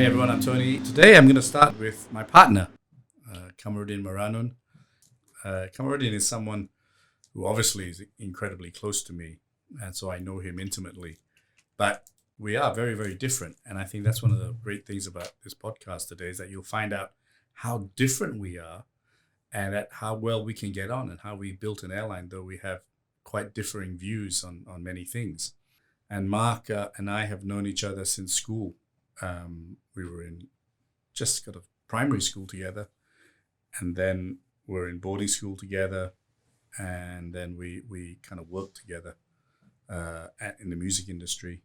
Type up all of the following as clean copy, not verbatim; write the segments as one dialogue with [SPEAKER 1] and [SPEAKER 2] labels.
[SPEAKER 1] everyone, I'm Tony. Today I'm going to start with my partner, Kamarudin Meranun. Kamarudin is someone who obviously is incredibly close to me, and so I know him intimately. But we are very, very different, and I think that's one of the great things about this podcast today is that you'll find out how different we are and at how well we can get on and how we built an airline, though we have quite differing views on many things. And Mark and I have known each other since school. We were in just got a primary school together, and then we're in boarding school together, and then we kind of worked together in the music industry.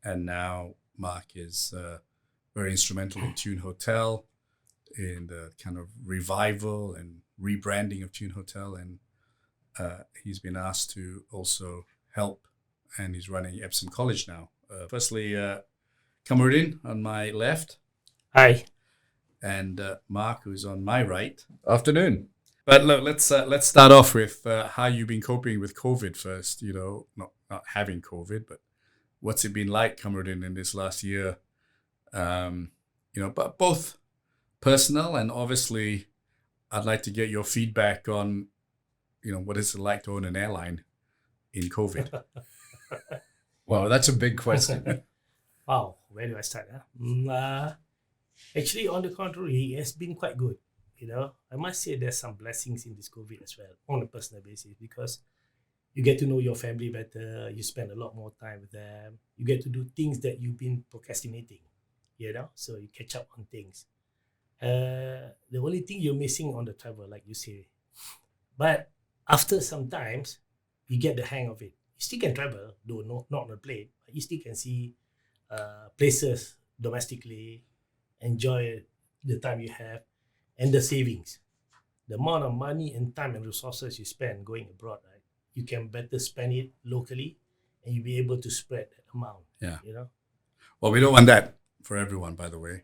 [SPEAKER 1] And now Mark is very instrumental in Tune Hotel, in the kind of revival and rebranding of Tune Hotel, and he's been asked to also help, and he's running Epsom College now. Firstly, Kamarudin on my left.
[SPEAKER 2] Hi.
[SPEAKER 1] And Mark, who's on my right.
[SPEAKER 3] Afternoon.
[SPEAKER 1] But look, let's start off with how you've been coping with COVID first. You know, not having COVID, but what's it been like, Kamarudin, in this last year? But both personal and obviously, I'd like to get your feedback on, what is it like to own an airline in COVID?
[SPEAKER 3] Wow, that's a big question.
[SPEAKER 2] Wow, where do I start? Actually, on the contrary, it has been quite good. I must say there's some blessings in this COVID as well, on a personal basis, because you get to know your family better, you spend a lot more time with them, you get to do things that you've been procrastinating, so you catch up on things. The only thing you're missing on the travel, like you say. But after some times, you get the hang of it. You still can travel, though not on a plane, but you still can see places domestically, enjoy the time you have, and the savings. The amount of money and time and resources you spend going abroad, right? You can better spend it locally, and you'll be able to spread that amount.
[SPEAKER 1] Yeah. Well, we don't want that for everyone, by the way.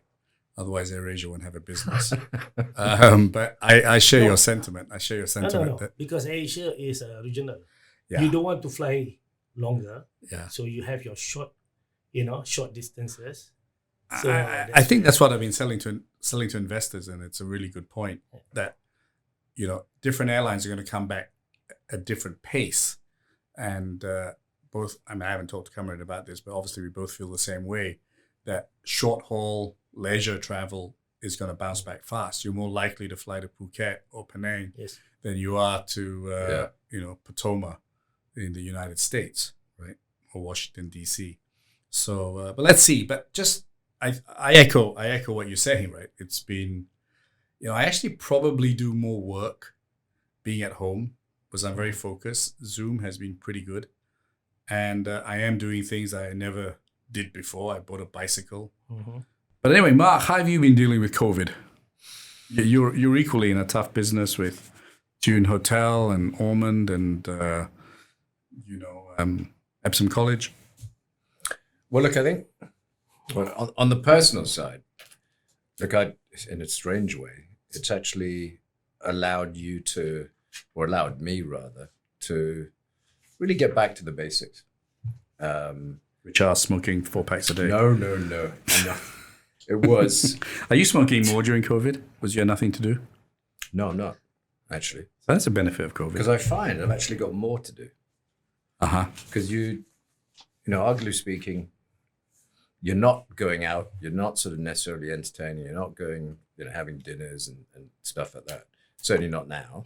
[SPEAKER 1] Otherwise, AirAsia won't have a business. But I share your sentiment. I share your sentiment.
[SPEAKER 2] No. Because AirAsia is regional.
[SPEAKER 1] Yeah.
[SPEAKER 2] You don't want to fly longer.
[SPEAKER 1] Yeah.
[SPEAKER 2] So you have your short distances. So
[SPEAKER 1] I think that's what I've been selling to investors, and it's a really good point that different airlines are going to come back at different pace, and both. I haven't talked to Kamarudin about this, but obviously we both feel the same way that short haul leisure travel is going to bounce back fast. You're more likely to fly to Phuket or Penang than you are to Potomac in the United States, right, or Washington D.C. So, but let's see. But just I echo what you're saying, right? It's been, I actually probably do more work being at home because I'm very focused. Zoom has been pretty good, and I am doing things I never did before. I bought a bicycle.
[SPEAKER 2] Mm-hmm.
[SPEAKER 1] But anyway, Mark, how have you been dealing with COVID? You're equally in a tough business with Tune Hotel and Ormond and Epsom College.
[SPEAKER 3] Well, look, I think on the personal side, in a strange way, it's actually allowed me rather, to really get back to the basics.
[SPEAKER 1] Which are smoking 4 packs a day.
[SPEAKER 3] No. I'm not. It was.
[SPEAKER 1] Are you smoking more during COVID? Was there nothing to do?
[SPEAKER 3] No, I'm not, actually.
[SPEAKER 1] So that's a benefit of COVID.
[SPEAKER 3] Because I find I've actually got more to do. Because arguably speaking, you're not going out, you're not sort of necessarily entertaining, you're not going, having dinners and stuff like that. Certainly not now.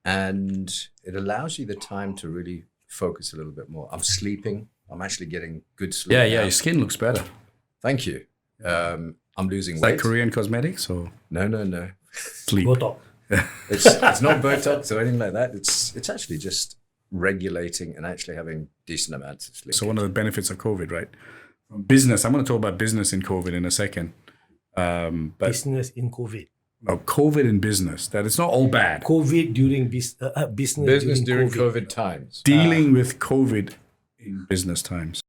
[SPEAKER 3] And it allows you the time to really focus a little bit more. I'm sleeping. I'm actually getting good sleep.
[SPEAKER 1] Yeah,
[SPEAKER 3] now.
[SPEAKER 1] your skin looks better.
[SPEAKER 3] Thank you. I'm losing
[SPEAKER 1] Is
[SPEAKER 3] weight.
[SPEAKER 1] that Korean cosmetics or?
[SPEAKER 3] No.
[SPEAKER 1] Sleep.
[SPEAKER 2] Botox.
[SPEAKER 3] It's not Botox or anything like that. It's actually just regulating and actually having decent amounts of sleep.
[SPEAKER 1] So one of the benefits of COVID, right? Business. I'm going to talk about business in COVID in a second. But
[SPEAKER 2] Business in COVID.
[SPEAKER 1] COVID in business. That it's not all bad.
[SPEAKER 2] COVID during business
[SPEAKER 3] during COVID times.
[SPEAKER 1] Dealing with COVID in business times.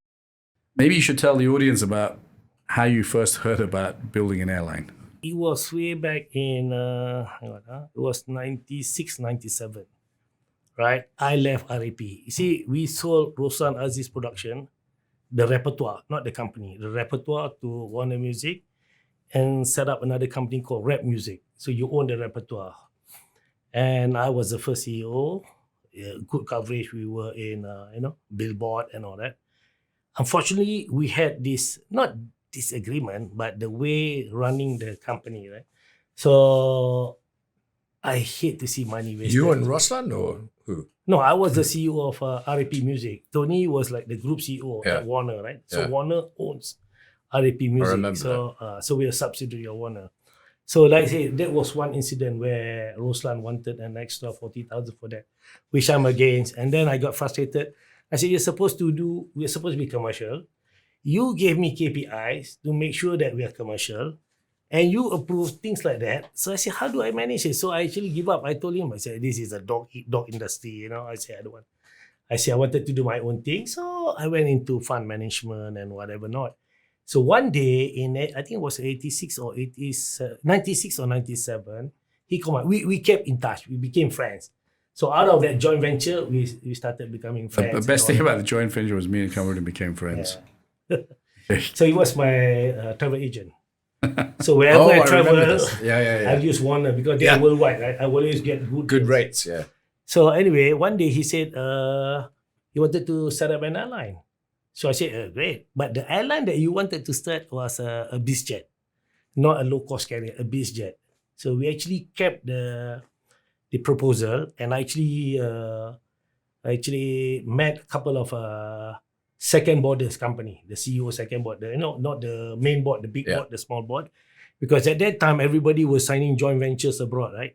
[SPEAKER 1] Maybe you should tell the audience about how you first heard about building an airline.
[SPEAKER 2] It was way back in, it was 96, 97, right? I left RAP. You see, we sold Rosan Aziz Production, the repertoire, not the company, the repertoire to Warner Music. and set up another company called Rap Music. So you own the repertoire. And I was the first CEO. Good coverage. We were in, Billboard and all that. Unfortunately, we had this, not disagreement, but the way running the company, right? So I hate to see money wasted.
[SPEAKER 3] You and Roslan or who?
[SPEAKER 2] No, I was the CEO of RAP Music. Tony was like the group CEO
[SPEAKER 3] Yeah.
[SPEAKER 2] at Warner, right? So
[SPEAKER 3] Yeah.
[SPEAKER 2] Warner owns RAP Music.
[SPEAKER 3] remember
[SPEAKER 2] So we're a subsidiary of Warner. So like I say, that was one incident where Roslan wanted an extra 40,000 for that, which I'm against. And then I got frustrated. I said, we're supposed to be commercial. You gave me KPIs to make sure that we are commercial. And you approve things like that. So I said, how do I manage it? So I actually give up. I told him, I said, this is a dog industry, I said, I don't want. I said, I wanted to do my own thing. So I went into fund management and whatever not. So one day I think it was 96 or 97, he called me. We kept in touch. We became friends. So out of that joint venture, we started becoming friends.
[SPEAKER 1] The best thing about the joint venture was me and Kamarudin became friends.
[SPEAKER 2] Yeah. So he was my travel agent. So wherever I travel, I use Warner because they are worldwide, right? I always get good deals.
[SPEAKER 3] rates. Yeah.
[SPEAKER 2] So anyway, one day he said he wanted to set up an airline. So I said, great. But the airline that you wanted to start was a BizJet, not a low-cost carrier, a BizJet. So we actually kept the proposal, and I actually met a couple of second boarders company, the CEO second board, not the main board, the big board, the small board. Because at that time, everybody was signing joint ventures abroad, right?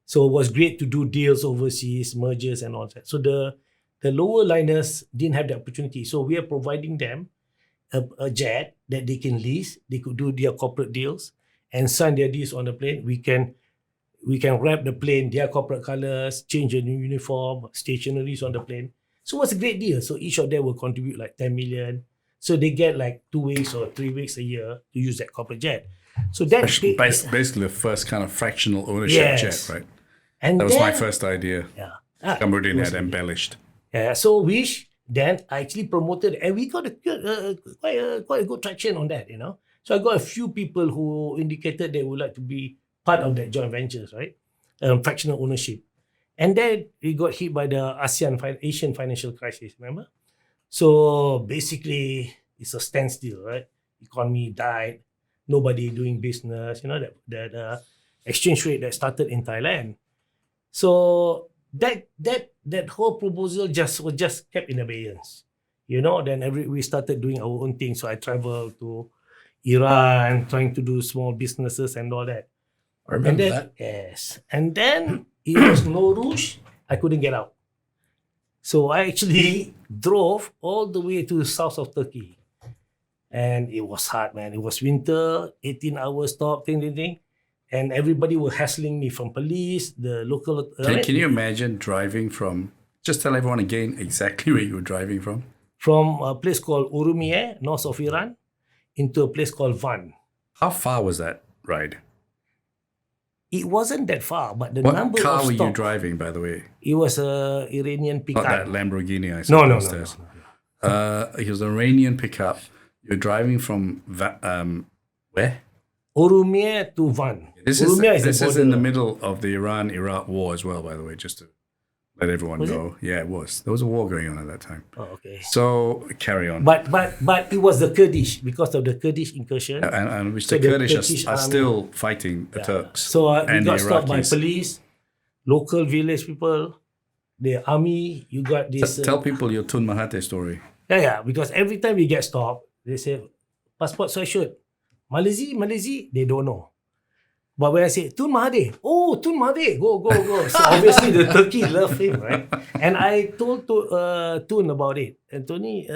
[SPEAKER 2] So it was great to do deals overseas, mergers and all that. So the lower liners didn't have the opportunity. So we are providing them a jet that they can lease. They could do their corporate deals and sign their deals on the plane. We can wrap the plane, their corporate colors, change a new uniform, stationaries on the plane. So it was a great deal. So each of them will contribute like 10 million. So they get like 2 weeks or 3 weeks a year to use that corporate jet. So that's
[SPEAKER 1] basically the first kind of fractional ownership jet, right?
[SPEAKER 2] And
[SPEAKER 1] that was my first idea.
[SPEAKER 2] Yeah.
[SPEAKER 1] Kamarudin had embellished.
[SPEAKER 2] Yeah. So then I actually promoted, and we got quite a good traction on that, So I got a few people who indicated they would like to be part of that joint ventures, right? Fractional ownership. And then we got hit by the Asian financial crisis, remember? So basically, it's a standstill, right? Economy died, nobody doing business, that exchange rate that started in Thailand. So that whole proposal was just kept in abeyance. Then we started doing our own thing. So I traveled to Iran, trying to do small businesses and all that.
[SPEAKER 3] I remember that.
[SPEAKER 2] Yes. And then it was no rush. I couldn't get out. So I actually drove all the way to the south of Turkey. And it was hard, man. It was winter, 18-hour stop, thing. And everybody was hassling me from police, the local...
[SPEAKER 1] Can you imagine driving from... Just tell everyone again exactly where you were driving from.
[SPEAKER 2] From a place called Urumqi, north of Iran, into a place called Van.
[SPEAKER 1] How far was that ride?
[SPEAKER 2] It wasn't that far, but the
[SPEAKER 1] what
[SPEAKER 2] number
[SPEAKER 1] car
[SPEAKER 2] of
[SPEAKER 1] were
[SPEAKER 2] stops...
[SPEAKER 1] you driving, by the way?
[SPEAKER 2] It was a Iranian pickup.
[SPEAKER 1] Not that Lamborghini, I
[SPEAKER 2] No.
[SPEAKER 1] suppose. It was an Iranian pickup. You're driving from... where?
[SPEAKER 2] Urumqi to Van.
[SPEAKER 1] This is in the middle of the Iran-Iraq war as well, by the way, just to let everyone know. Yeah, it was. There was a war going on at that time.
[SPEAKER 2] Oh, okay.
[SPEAKER 1] So carry on.
[SPEAKER 2] But it was the Kurdish, because of the Kurdish incursion.
[SPEAKER 1] And which the Kurdish are still fighting the Turks.
[SPEAKER 2] So we
[SPEAKER 1] and
[SPEAKER 2] got
[SPEAKER 1] the
[SPEAKER 2] stopped by
[SPEAKER 1] Iraqis.
[SPEAKER 2] police, local village people, the army. You got this.
[SPEAKER 1] Tell people your Tun Mahathir story.
[SPEAKER 2] Yeah. Because every time we get stopped, they say, passport so I should. Malaysia, they don't know. But when I say, Tun Mahathir, go. So obviously the Turkey love him, right? And I told Tun about it. And Tony,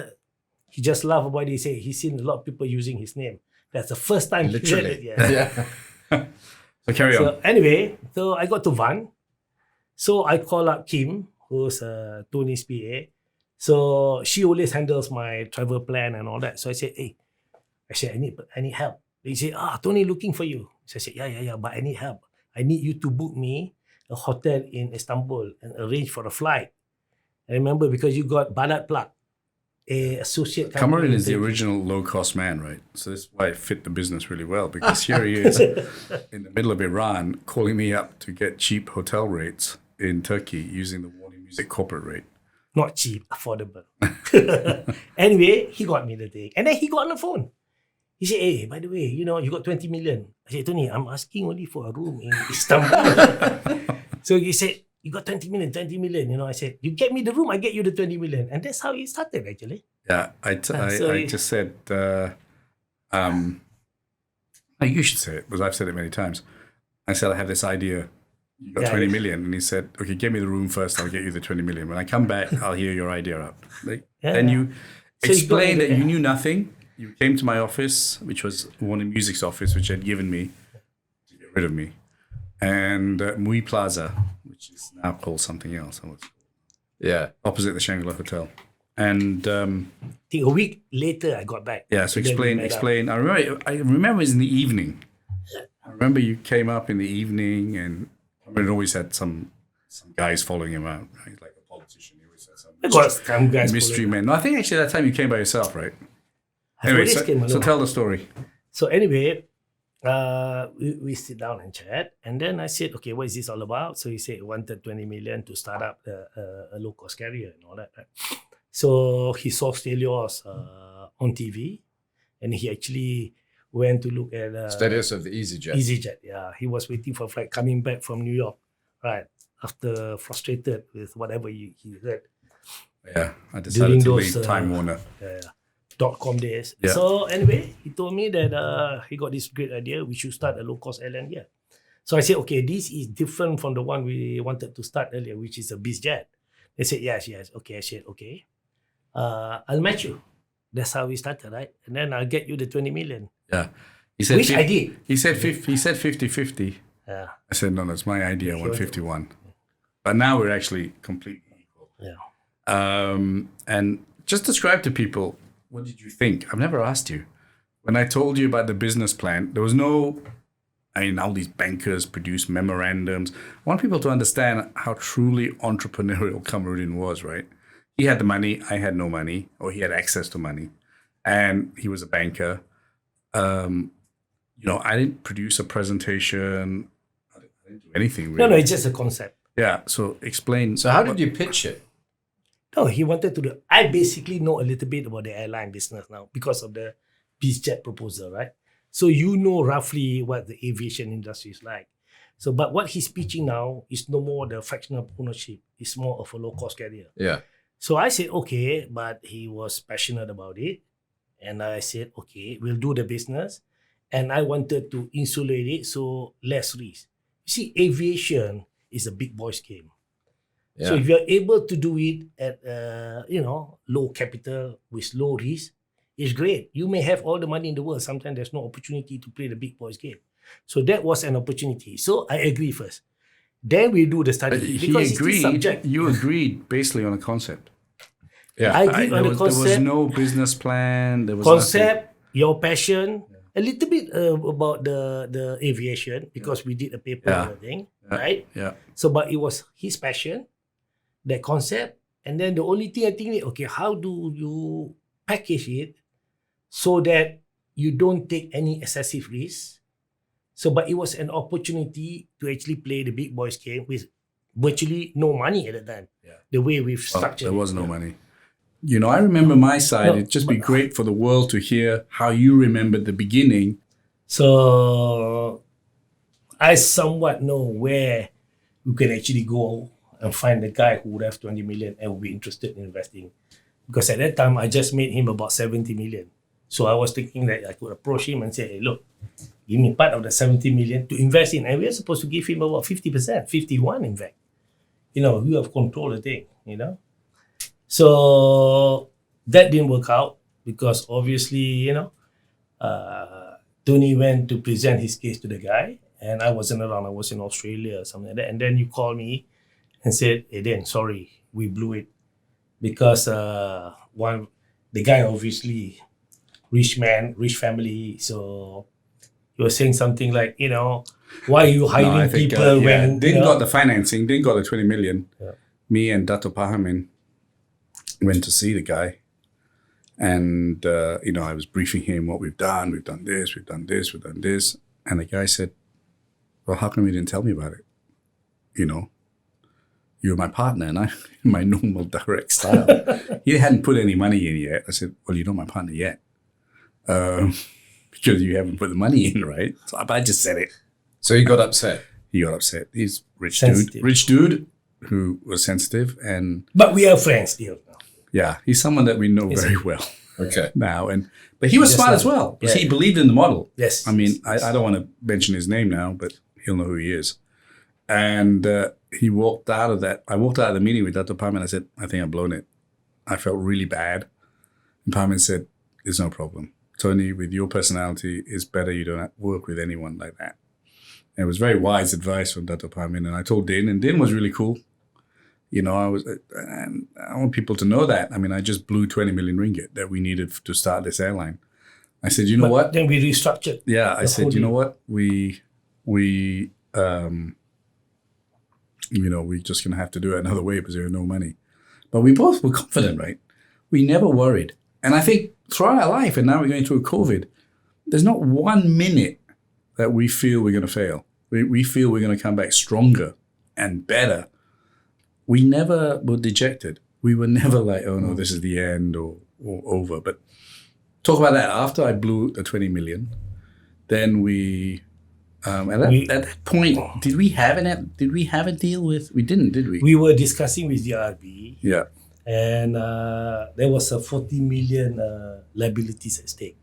[SPEAKER 2] he just laughed about it. He said he's seen a lot of people using his name. That's the first time he read it.
[SPEAKER 3] Yeah.
[SPEAKER 1] So carry on.
[SPEAKER 2] So anyway, so I got to Van. So I call up Kim, who's Tony's PA. So she always handles my travel plan and all that. So I said, I need help. They say, Tony looking for you. So I said, yeah, but I need help. I need you to book me a hotel in Istanbul and arrange for a flight. I remember because you got Balat plug. a associate
[SPEAKER 1] Kamarudin is the
[SPEAKER 2] in Turkey.
[SPEAKER 1] original low-cost man, right? So that's why it fit the business really well, because here he is in the middle of Iran calling me up to get cheap hotel rates in Turkey using the Warner Music corporate rate.
[SPEAKER 2] Not cheap, affordable. Anyway, he got me the thing. And then he got on the phone. He said, hey, by the way, you got 20 million. I said, Tony, I'm asking only for a room in Istanbul. So he said, you got 20 million. I said, you get me the room, I get you the 20 million. And that's how it started, actually.
[SPEAKER 1] Yeah, I just said, you should say it, because I've said it many times. I said, I have this idea. You got 20 million. And he said, okay, get me the room first, I'll get you the 20 million. When I come back, I'll hear your idea out. And you explained that you knew nothing. You came to my office, which was Warner Music's office, which had given me to get rid of me. And Mui Plaza, which is now called something else.
[SPEAKER 3] Yeah.
[SPEAKER 1] Opposite the Shangri-La Hotel. And
[SPEAKER 2] I think a week later, I got back.
[SPEAKER 1] yeah, so explain. I remember it was in the evening. I remember you came up in the evening, and it always had some guys following him out. He's like a politician. He always had some
[SPEAKER 2] guys
[SPEAKER 1] mystery men. No, I think actually that time you came by yourself, right? Anyway, so tell the story.
[SPEAKER 2] So anyway, we sit down and chat, and then I said, okay, what is this all about? So he said he wanted 20 million to start up a low-cost carrier and all that. Right? So he saw Stelios on TV, and he actually went to look at
[SPEAKER 3] Stelios of the EasyJet.
[SPEAKER 2] EasyJet, yeah. He was waiting for a flight coming back from New York, right? After frustrated with whatever he heard.
[SPEAKER 1] Yeah, I decided to leave Time Warner.
[SPEAKER 2] .com days.
[SPEAKER 1] Yeah.
[SPEAKER 2] So anyway, he told me that he got this great idea. We should start a low-cost airline here. So I said, okay, this is different from the one we wanted to start earlier, which is a BizJet. They said, yes. Okay, I said, okay. I'll match you. That's how we started, right? And then I'll get you the 20 million.
[SPEAKER 1] Yeah. He said
[SPEAKER 2] Which I did.
[SPEAKER 1] He said 50-50.
[SPEAKER 2] Yeah.
[SPEAKER 1] I said, no, that's my idea, 151. But now we're actually completely equal.
[SPEAKER 2] Yeah.
[SPEAKER 1] And just describe to people, what did you think? I've never asked you. When I told you about the business plan, there was no, all these bankers produce memorandums. I want people to understand how truly entrepreneurial Kamarudin was, right? He had the money, I had no money, or he had access to money. And he was a banker. I didn't produce a presentation. I didn't do anything really.
[SPEAKER 2] No, it's just a concept.
[SPEAKER 1] Yeah, so explain.
[SPEAKER 3] So how did you pitch it?
[SPEAKER 2] No, he wanted to do. I basically know a little bit about the airline business now because of the BizJet proposal, right? So you know roughly what the aviation industry is like. So, but what he's pitching now is no more the fractional ownership. It's more of a low-cost carrier.
[SPEAKER 3] Yeah.
[SPEAKER 2] So I said, okay, but he was passionate about it. And I said, okay, we'll do the business. And I wanted to insulate it so less risk. You see, aviation is a big boys game.
[SPEAKER 3] Yeah.
[SPEAKER 2] So if you're able to do it at, low capital with low risk, it's great. You may have all the money in the world. Sometimes there's no opportunity to play the big boys game. So that was an opportunity. So I agree first. Then we do the study.
[SPEAKER 1] He agreed. You agreed basically on a concept. Yeah,
[SPEAKER 2] I agreed on the concept.
[SPEAKER 1] There was no business plan. There was
[SPEAKER 2] concept,
[SPEAKER 1] nothing.
[SPEAKER 2] Your passion, a little bit about the aviation because we did a paper and everything, right?
[SPEAKER 1] Yeah.
[SPEAKER 2] So, but it was his passion, that concept, and then the only thing I think, okay, how do you package it so that you don't take any excessive risk? So, but it was an opportunity to actually play the big boys game with virtually no money at the time. Yeah. The way we've structured
[SPEAKER 1] there was no money. I remember my side. It'd just be great for the world to hear how you remembered the beginning.
[SPEAKER 2] So, I somewhat know where you can actually go and find the guy who would have 20 million and would be interested in investing. Because at that time, I just made him about 70 million. So I was thinking that I could approach him and say, hey, look, give me part of the 70 million to invest in. And we're supposed to give him about 50%, 51 in fact. You have control the thing, So that didn't work out because obviously, Tony went to present his case to the guy and I wasn't around. I was in Australia or something like that. And then you called me and said, hey, Dan, sorry, we blew it. Because the guy obviously, rich man, rich family. So he was saying something like, why are you hiring people when...
[SPEAKER 1] Din got the financing, Din got the 20 million.
[SPEAKER 2] Yeah.
[SPEAKER 1] Me and Dato Pahamin went to see the guy. And, I was briefing him what we've done this, we've done this. And the guy said, well, how come you didn't tell me about it? You're my partner, and I'm in my normal direct style. He hadn't put any money in yet. I said, well, you're not my partner yet. Because you haven't put the money in, right? So I just said it.
[SPEAKER 3] So he got upset.
[SPEAKER 1] He got upset. He's
[SPEAKER 2] Sensitive.
[SPEAKER 1] rich dude who was sensitive,
[SPEAKER 2] But we are friends still.
[SPEAKER 1] yeah, he's someone that we know very well
[SPEAKER 3] Okay.
[SPEAKER 1] now. But he was smart as well because he believed in the model.
[SPEAKER 2] Yes.
[SPEAKER 1] I mean, I don't want to mention his name now, but he'll know who he is. And he walked out of that. I walked out of the meeting with Dato Parman. I said, I think I've blown it. I felt really bad. And Parman said, there's no problem. Tony, with your personality, it's better you don't work with anyone like that. And it was very wise advice from Dato Parman. And I told Din, and Din was really cool. And I want people to know that. I mean, I just blew 20 million ringgit that we needed to start this airline. I said, you know what?
[SPEAKER 2] Then we restructured.
[SPEAKER 1] Yeah, I said, you know what? We're just going to have to do it another way because there was no money. But we both were confident, right? We never worried. And I think throughout our life, and now we're going through COVID, there's not 1 minute that we feel we're going to fail. We feel we're going to come back stronger and better. We never were dejected. We were never like, oh no, this is the end or over. But talk about that. After I blew the 20 million, then at that point, did we have a deal with? We didn't, did we?
[SPEAKER 2] We were discussing with the RB.
[SPEAKER 1] Yeah.
[SPEAKER 2] And there was a 40 million liabilities at stake.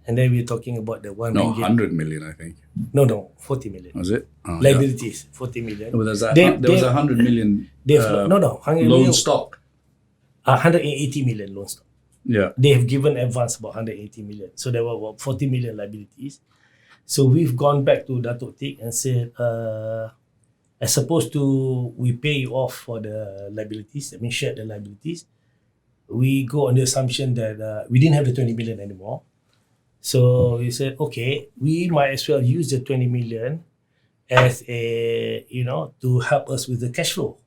[SPEAKER 2] And then we were talking about the 1
[SPEAKER 1] No,
[SPEAKER 2] ringgit.
[SPEAKER 1] 100 million, I think.
[SPEAKER 2] No, 40 million.
[SPEAKER 1] Was it? Oh,
[SPEAKER 2] Liabilities, 40 million.
[SPEAKER 1] Yeah. There was 100 million
[SPEAKER 2] 100
[SPEAKER 1] loan
[SPEAKER 2] million,
[SPEAKER 1] stock.
[SPEAKER 2] 180 million loan stock.
[SPEAKER 1] Yeah.
[SPEAKER 2] They have given advance about 180 million. So there were about 40 million liabilities. So we've gone back to Datuk Tik and said, as opposed to we pay you off for the liabilities, share the liabilities, we go on the assumption that we didn't have the 20 million anymore. So we said, okay, we might as well use the 20 million as to help us with the cash flow.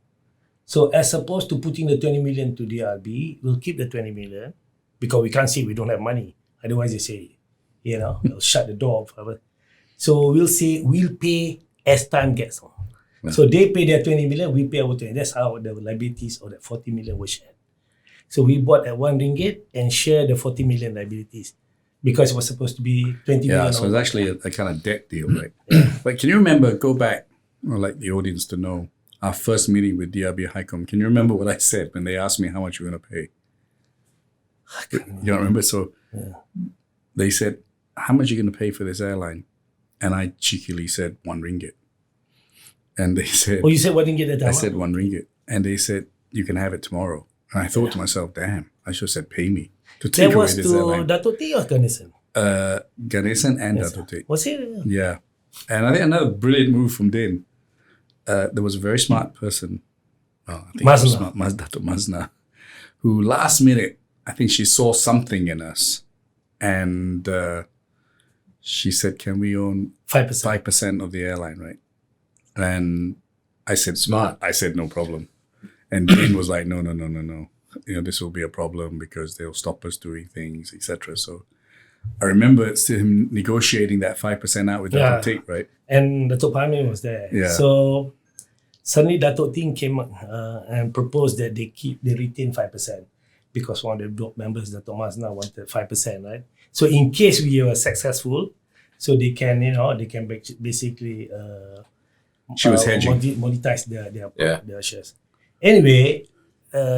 [SPEAKER 2] So as opposed to putting the 20 million to DRB, we'll keep the 20 million because we can't say we don't have money. Otherwise they say, they'll shut the door. So we'll say we'll pay as time gets on. Yeah. So they pay their 20 million, we pay our 20. That's how the liabilities of that 40 million were shared. So we bought at 1 ringgit and share the 40 million liabilities because it was supposed to be 20 million.
[SPEAKER 1] Yeah, so it's actually a kind of debt deal, right? But can you remember, go back, I'd like the audience to know, our first meeting with DRB HICOM, can you remember what I said when they asked me how much we're going to pay? You don't remember? So they said, how much are you going to pay for this airline? And I cheekily said 1 ringgit. And they said...
[SPEAKER 2] Oh, you said 1 ringgit at the time?
[SPEAKER 1] I said 1 ringgit. And they said, you can have it tomorrow. And I thought to myself, damn, I should have said pay me to take away this airline.
[SPEAKER 2] That was to Dato Tin or Ganesan?
[SPEAKER 1] Ganesan and Dato Tin.
[SPEAKER 2] Was it?
[SPEAKER 1] Yeah. And I think another brilliant move from Din, there was a very smart person, I think Dato Mazna, who last minute, I think she saw something in us. And she said, can we own 5% of the airline, right? And I said, smart. I said, no problem. And Din was like, no. This will be a problem because they'll stop us doing things, etc. So I remember him negotiating that 5% out with Dato Tik, right?
[SPEAKER 2] And Dato Parmin was there. Yeah. So suddenly Dato Tin came and proposed that they retain 5% because one of the board members, Dato Mazna, wanted 5%, right? So in case we were successful, so they can, basically
[SPEAKER 1] she was hedging.
[SPEAKER 2] Monetize their shares. Anyway,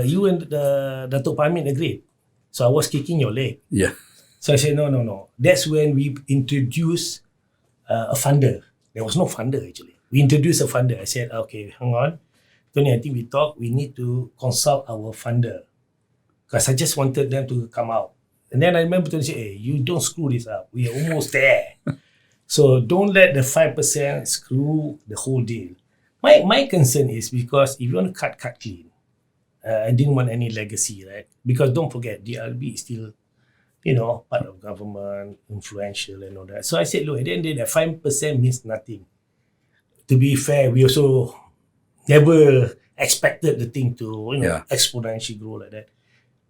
[SPEAKER 2] you and Dato Parmin agreed. So I was kicking your leg.
[SPEAKER 1] Yeah.
[SPEAKER 2] So I said, no. That's when we introduced a funder. There was no funder actually. We introduced a funder. I said, okay, hang on. Tony, I think we need to consult our funder. Because I just wanted them to come out. And then I remember Tony say, hey, you don't screw this up. We are almost there. So don't let the 5% screw the whole deal. My concern is because if you want to cut clean, I didn't want any legacy, right? Because don't forget, DRB is still, part of government, influential and all that. So I said, look, at the end of the day, 5% means nothing. To be fair, we also never expected the thing to, exponentially grow like that.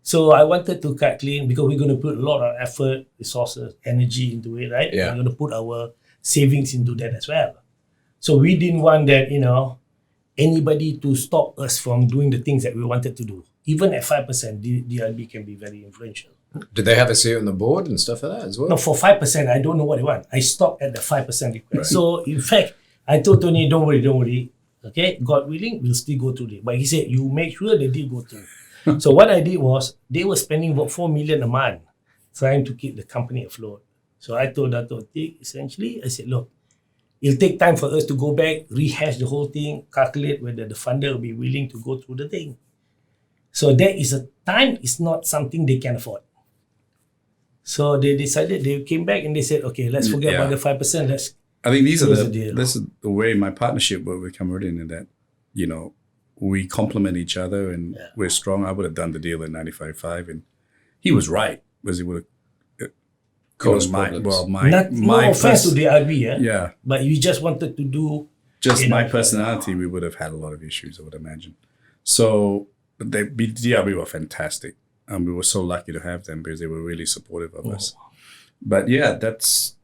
[SPEAKER 2] So I wanted to cut clean because we're going to put a lot of effort, resources, energy into it, right?
[SPEAKER 3] Yeah.
[SPEAKER 2] We're going to put our savings into that as well. So we didn't want that, anybody to stop us from doing the things that we wanted to do. Even at 5%, DRB can be very influential.
[SPEAKER 3] Did they have a seat on the board and stuff like that as well?
[SPEAKER 2] No, for 5%, I don't know what they want. I stopped at the 5% request.
[SPEAKER 3] Right.
[SPEAKER 2] So in fact, I told Tony, don't worry. Okay, God willing, we'll still go through it. But he said, you make sure the deal go through. So what I did was, they were spending about 4 million a month trying to keep the company afloat. So I told Dato Din, essentially, I said, look, it'll take time for us to go back, rehash the whole thing, calculate whether the funder will be willing to go through the thing. So that is a time is not something they can afford. So they decided, they came back and they said, okay, let's forget about the 5%. Let's
[SPEAKER 1] I think
[SPEAKER 2] close the deal.
[SPEAKER 1] this is the way my partnership worked with Kamarudin, in that, we complement each other and we're strong. I would have done the deal at 95.5, and he was right, because he would have
[SPEAKER 3] Caused
[SPEAKER 1] my
[SPEAKER 3] problems.
[SPEAKER 2] No offense to the RB,
[SPEAKER 1] yeah,
[SPEAKER 2] but you just wanted to do
[SPEAKER 1] just my personality, we would have had a lot of issues, I would imagine. So the DRB were fantastic, and we were so lucky to have them because they were really supportive of us. But yeah, that's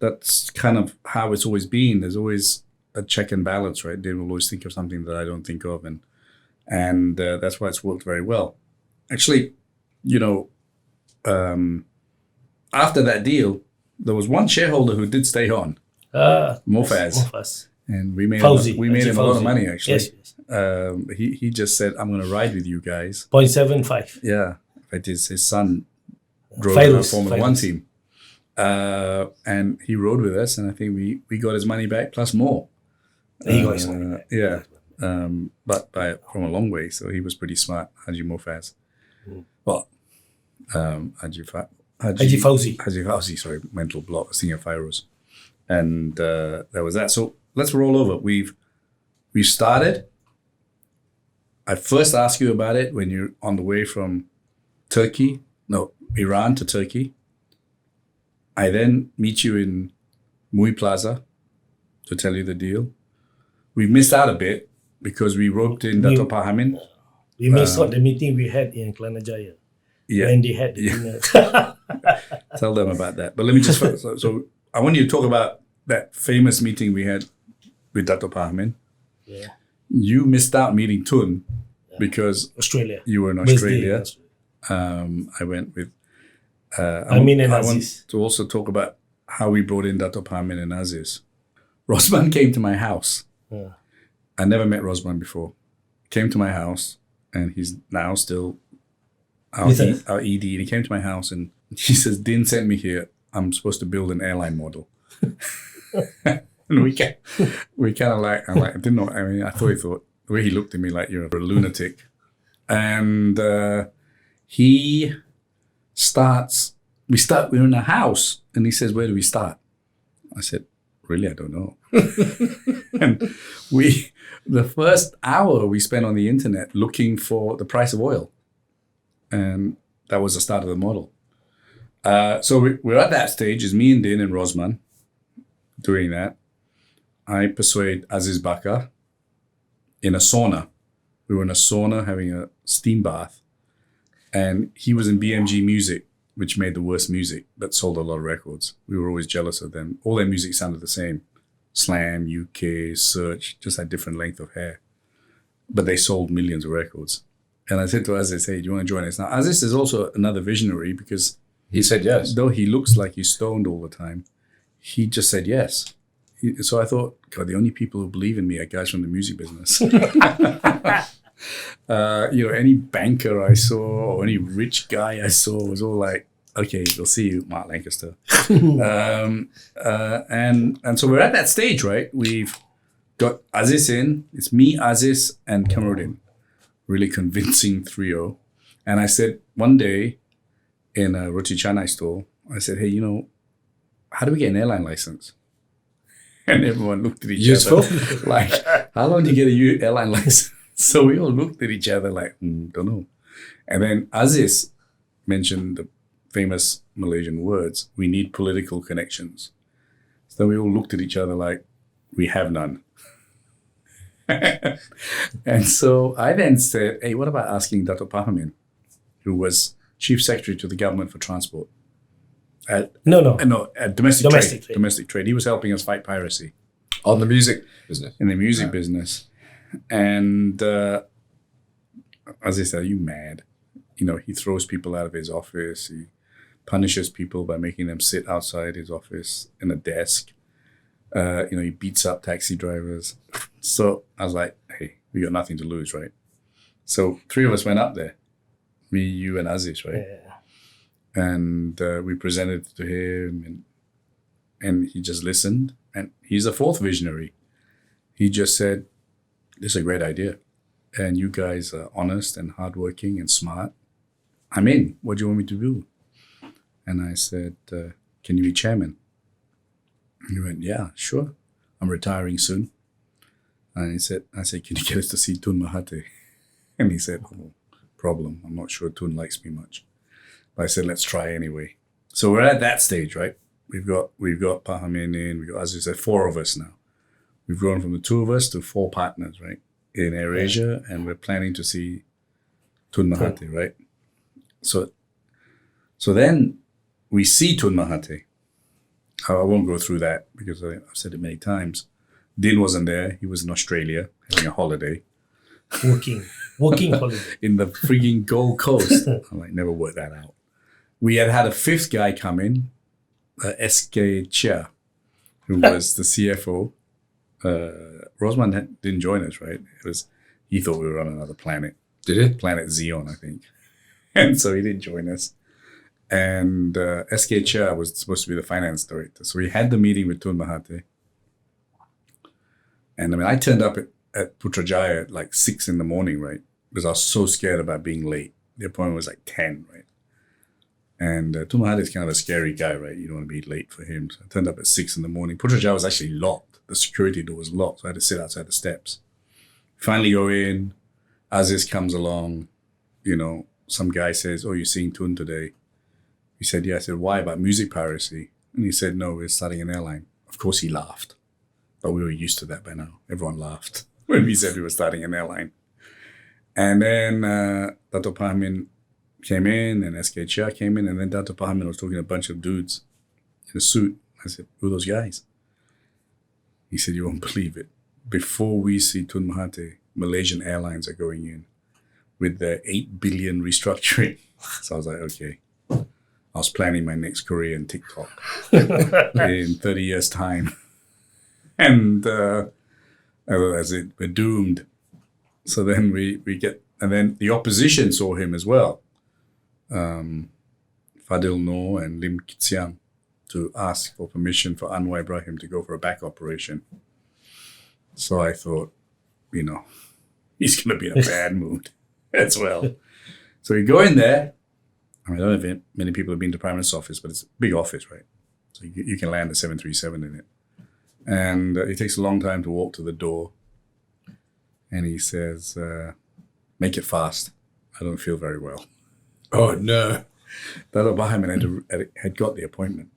[SPEAKER 1] kind of how it's always been. There's always a check and balance, right? They will always think of something that I don't think of, and that's why it's worked very well. Actually, after that deal, there was one shareholder who did stay on, Mofaz. And we made him a lot of money, actually.
[SPEAKER 2] Yes.
[SPEAKER 1] He just said, I'm going to ride with you guys.
[SPEAKER 2] 0.75.
[SPEAKER 1] Yeah. In fact, his son drove
[SPEAKER 2] Fairuz,
[SPEAKER 1] the Formula One team. And he rode with us, and I think we got his money back plus more.
[SPEAKER 2] He got his money back.
[SPEAKER 1] Yeah. But from a long way. So he was pretty smart, Haji Mofaz. Well, Haji Fauzi, sorry, mental block, senior Fairoz. And that was that. So let's roll over. We started. I first asked you about it when you're on the way from Iran to Turkey. I then meet you in Mui Plaza to tell you the deal. We missed out a bit because we roped in Dato Pahamin.
[SPEAKER 2] We missed out the meeting we had in Kelana Jaya.
[SPEAKER 1] Yeah.
[SPEAKER 2] When they had the dinner.
[SPEAKER 1] Tell them about that. But let me just, so I want you to talk about that famous meeting we had with Dato Pahamin.
[SPEAKER 2] Yeah.
[SPEAKER 1] You missed out meeting Tun because
[SPEAKER 2] Australia.
[SPEAKER 1] You were in Australia. I went with
[SPEAKER 2] Amin and
[SPEAKER 1] I
[SPEAKER 2] Aziz.
[SPEAKER 1] want to also talk about how we brought in Dato Pahamin and Aziz. Rosman came to my house.
[SPEAKER 2] Yeah.
[SPEAKER 1] I never met Rosman before. Came to my house, and he's now still our ED. And he came to my house and he says, Din sent me here. I'm supposed to build an airline model. And we kind of like, I'm like, I didn't know. I mean, I thought the way he looked at me like, you're a lunatic. And we're in a house, and he says, where do we start? I said, really, I don't know. And the first hour we spent on the internet looking for the price of oil. And that was the start of the model. So we're at that stage, it's me and Din and Rosman doing that. I persuade Aziz Bakar in a sauna. We were in a sauna having a steam bath. And he was in BMG Music, which made the worst music, but sold a lot of records. We were always jealous of them. All their music sounded the same. Slam, UK, Search, just had different length of hair. But they sold millions of records. And I said to Aziz, hey, do you want to join us? Now, Aziz is also another visionary because
[SPEAKER 3] he said yes.
[SPEAKER 1] Though he looks like he's stoned all the time, he just said yes. So I thought, God, the only people who believe in me are guys from the music business. Any banker I saw or any rich guy I saw was all like, okay, we'll see you, Mark Lankester. And so we're at that stage, right? We've got Aziz in. It's me, Aziz, and Kamarudin. Really convincing trio. And I said one day in a roti canai stall, I said, hey, how do we get an airline license? And everyone looked at each other like, how long do you get a airline license? So we all looked at each other like, don't know. And then Aziz mentioned the famous Malaysian words, we need political connections. So we all looked at each other like, we have none. And so I then said, hey, what about asking Dato Pahamin, who was chief secretary to the government for transport.
[SPEAKER 2] No.
[SPEAKER 1] Domestic
[SPEAKER 2] Domestic
[SPEAKER 1] trade.
[SPEAKER 2] trade.
[SPEAKER 1] Domestic trade. He was helping us fight piracy
[SPEAKER 3] On the music business.
[SPEAKER 1] in the music business. And as I said, are you mad? He throws people out of his office. He punishes people by making them sit outside his office in a desk. He beats up taxi drivers. So I was like, hey, we got nothing to lose, right? So 3 of us went up there. Me, you, and Aziz, right?
[SPEAKER 2] Yeah.
[SPEAKER 1] And we presented to him, and he just listened. And he's a fourth visionary. He just said, this is a great idea. And you guys are honest and hardworking and smart. I'm in. What do you want me to do? And I said, can you be chairman? He went, yeah, sure. I'm retiring soon. And I said, can you get us to see Tun Mahathir? And he said, oh, problem. I'm not sure Tun likes me much. But I said, let's try anyway. So we're at that stage, right? We've got Pahamin in, we've got, as I said, 4 of us now. We've grown from the 2 of us to 4 partners, right? In AirAsia, and we're planning to see Tun Mahathir, right? So then we see Tun Mahathir. I won't go through that because I've said it many times. Din wasn't there. He was in Australia having a holiday.
[SPEAKER 2] Working holiday.
[SPEAKER 1] In the frigging Gold Coast. I'm like, never worked that out. We had a 5th guy come in, SK Chia, who was the CFO. Rosman didn't join us, right? He thought we were on another planet.
[SPEAKER 3] Did it?
[SPEAKER 1] Planet Xeon, I think. And so he didn't join us. And SK Chia was supposed to be the finance director. So we had the meeting with Tun Mahathir. And I turned up at Putrajaya at like 6 in the morning, right? Because I was so scared about being late. The appointment was like 10, right? And Tun Mahathir is kind of a scary guy, right? You don't want to be late for him. So I turned up at 6 in the morning. Putrajaya was actually locked. The security door was locked. So I had to sit outside the steps. Finally go in. Aziz comes along. Some guy says, oh, you're seeing Tun today. He said, yeah. I said, why? About music piracy? And he said, no, we're starting an airline. Of course he laughed. But we were used to that by now. Everyone laughed when we said we were starting an airline. And then Dato Pahamin came in and SK Chia came in. And then Dato Pahamin was talking to a bunch of dudes in a suit. I said, who are those guys? He said, you won't believe it. Before we see Tun Mahathir, Malaysian Airlines are going in with their 8 billion restructuring. So I was like, okay. I was planning my next career in TikTok in 30 years' time. And as it, we're doomed. So then we get, and then the opposition saw him as well. Fadil Noor and Lim Kitsiang to ask for permission for Anwar Ibrahim to go for a back operation. So I thought, he's going to be in a bad mood as well. So we go in there. I don't know if many people have been to Prime Minister's office, but it's a big office, right? So you can land a 737 in it. And it takes a long time to walk to the door. And he says, make it fast. I don't feel very well.
[SPEAKER 3] Oh, no.
[SPEAKER 1] Dato Pahamin had got the appointment,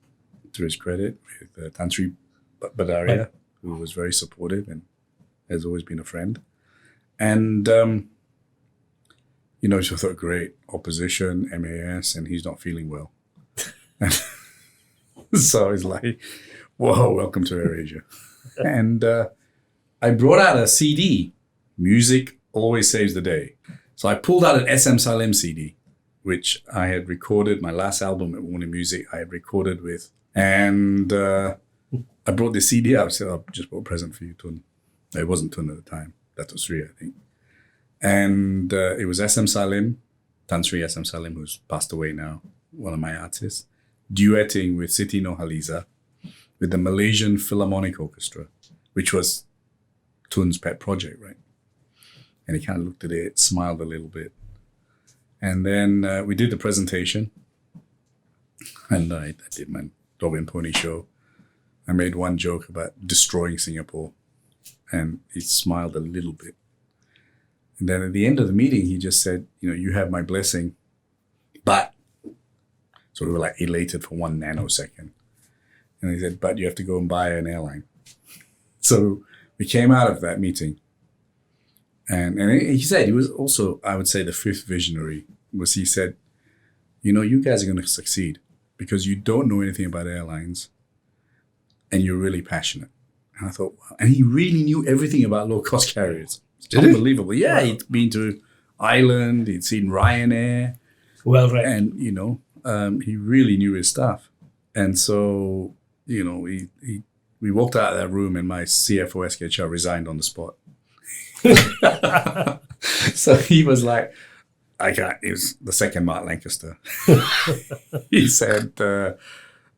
[SPEAKER 1] to his credit, with Tan Sri Badaria, who was very supportive and has always been a friend. And, so I thought, great, opposition, MAS, and he's not feeling well. So I was like, whoa, welcome to AirAsia. And I brought out a CD, Music Always Saves the Day. So I pulled out an SM Salim CD, which I had recorded, my last album at Warner Music, I had recorded with. And I brought the CD out. I said, I just brought a present for you, Tun. It wasn't Tun at the time. That was Sri, I think. And it was SM Salim, Tan Sri SM Salim, who's passed away now, one of my artists, duetting with Siti Nurhaliza with the Malaysian Philharmonic Orchestra, which was Tun's pet project, right? And he kind of looked at it, smiled a little bit. And then we did the presentation. And I did my Dog and Pony show. I made one joke about destroying Singapore. And he smiled a little bit. And then at the end of the meeting, he just said, you have my blessing, but. So we were like elated for 1 nanosecond. And he said, but you have to go and buy an airline. So we came out of that meeting. And he said, he was also, I would say, the 5th visionary, was he said, you guys are going to succeed because you don't know anything about airlines and you're really passionate. And I thought, wow. And he really knew everything about low-cost carriers. It's unbelievable. Yeah,
[SPEAKER 2] Wow.
[SPEAKER 1] he'd been to Ireland, he'd seen Ryanair,
[SPEAKER 2] Well read.
[SPEAKER 1] and, he really knew his stuff. And so, we walked out of that room and my CFO SKHR resigned on the spot. So he was like, it was the second Mark Lankester. He said,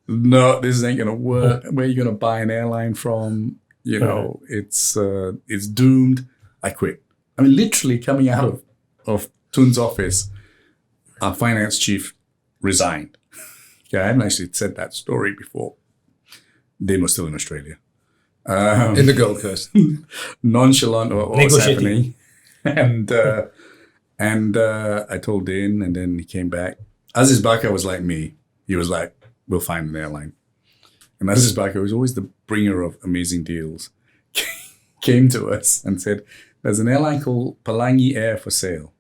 [SPEAKER 1] no, this ain't going to work. Where are you going to buy an airline from? It's doomed. I quit. I mean, literally coming out of Tun's office, our finance chief resigned. Okay, I haven't actually said that story before. Din was still in Australia.
[SPEAKER 3] In the Gold Coast.
[SPEAKER 1] Nonchalant about what was
[SPEAKER 2] Negotiating.
[SPEAKER 1] happening. And I told Din, and then he came back. Aziz Bakar was like me. He was like, we'll find an airline. And Aziz Bakar was always the bringer of amazing deals. Came to us and said, there's an airline called Pelangi Air for sale.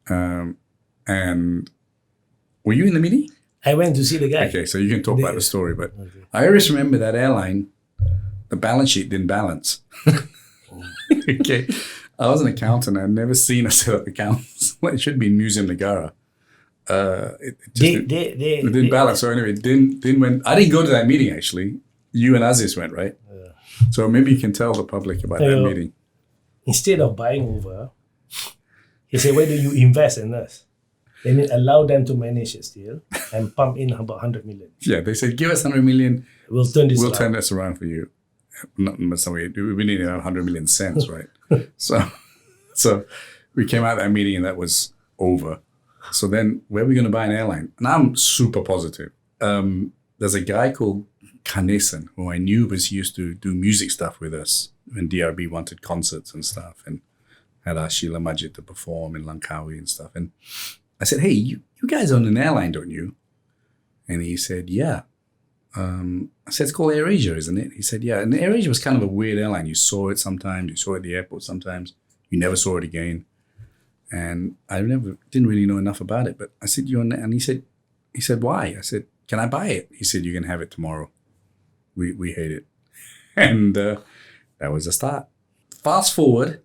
[SPEAKER 1] And were you in the meeting?
[SPEAKER 2] I went to see the guy.
[SPEAKER 1] Okay, so you can talk about the story, but I always remember that airline, the balance sheet didn't balance. Okay. I was an accountant. I'd never seen a set of accounts. It should be Museum Negara. It didn't balance. So anyway, Din went. I didn't go to that meeting, actually. You and Aziz went, right? So maybe you can tell the public about that meeting.
[SPEAKER 2] Instead of buying over, he said, why do you invest in us? Then allow them to manage it still and pump in about 100 million.
[SPEAKER 1] Yeah, they said, give us 100 million.
[SPEAKER 2] We'll turn this
[SPEAKER 1] We'll
[SPEAKER 2] around.
[SPEAKER 1] turn this around for you. We need 100 million cents, right? So we came out of that meeting and that was over. So then where are we going to buy an airline? And I'm super positive. There's a guy called Kanesan who I knew he used to do music stuff with us when DRB wanted concerts and stuff and had our Sheila Majid to perform in Langkawi and stuff. And I said, hey, you guys own an airline, don't you? And he said, yeah. I said, it's called AirAsia, isn't it? He said, yeah. And AirAsia was kind of a weird airline. You saw it sometimes. You saw it at the airport sometimes. You never saw it again. And I didn't really know enough about it. But I said, and he said, why? I said, can I buy it? He said, you can have it tomorrow. We hate it. And that was the start. Fast forward,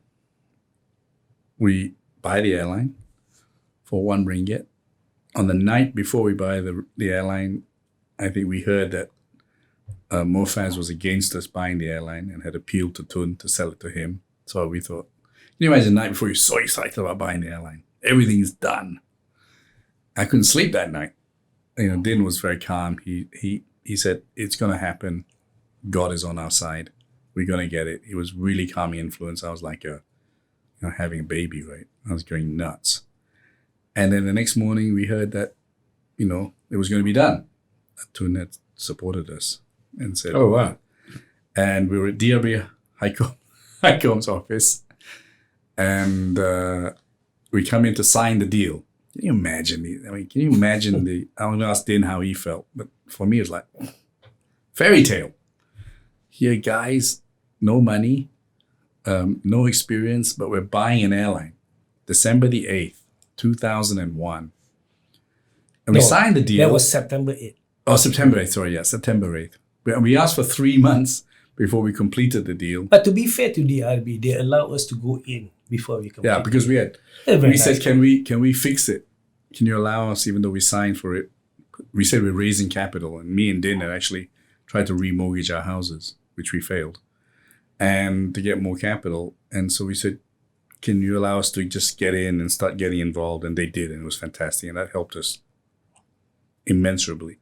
[SPEAKER 1] we buy the airline for RM1. On the night before we buy the airline, I think we heard that Mofaz was against us buying the airline and had appealed to Tun to sell it to him. So we thought, can you imagine the night before you're so excited about buying the airline? Everything's done. I couldn't sleep that night. Din was very calm. He said, it's going to happen. God is on our side. We're going to get it. He was really calming influence. I was like having a baby, right? I was going nuts. And then the next morning we heard that, it was going to be done. Tun had supported us and said, oh, wow. And we were at DRB High Com's office and we come in to sign the deal. Can you imagine? I'm going to ask Din how he felt, but for me, it's like fairy tale. Here, guys, no money, no experience, but we're buying an airline. December the 8th, 2001. And we signed the deal.
[SPEAKER 2] That was September 8th.
[SPEAKER 1] Oh, September 8th, sorry, yeah, September 8th. We asked for 3 months before we completed the deal.
[SPEAKER 2] But to be fair to DRB, they allowed us to go in before we completed.
[SPEAKER 1] Yeah, because we said, can we fix it? Can you allow us, even though we signed for it? We said we're raising capital, and me and Din had actually tried to remortgage our houses, which we failed, and to get more capital. And so we said, can you allow us to just get in and start getting involved? And they did, and it was fantastic, and that helped us immeasurably.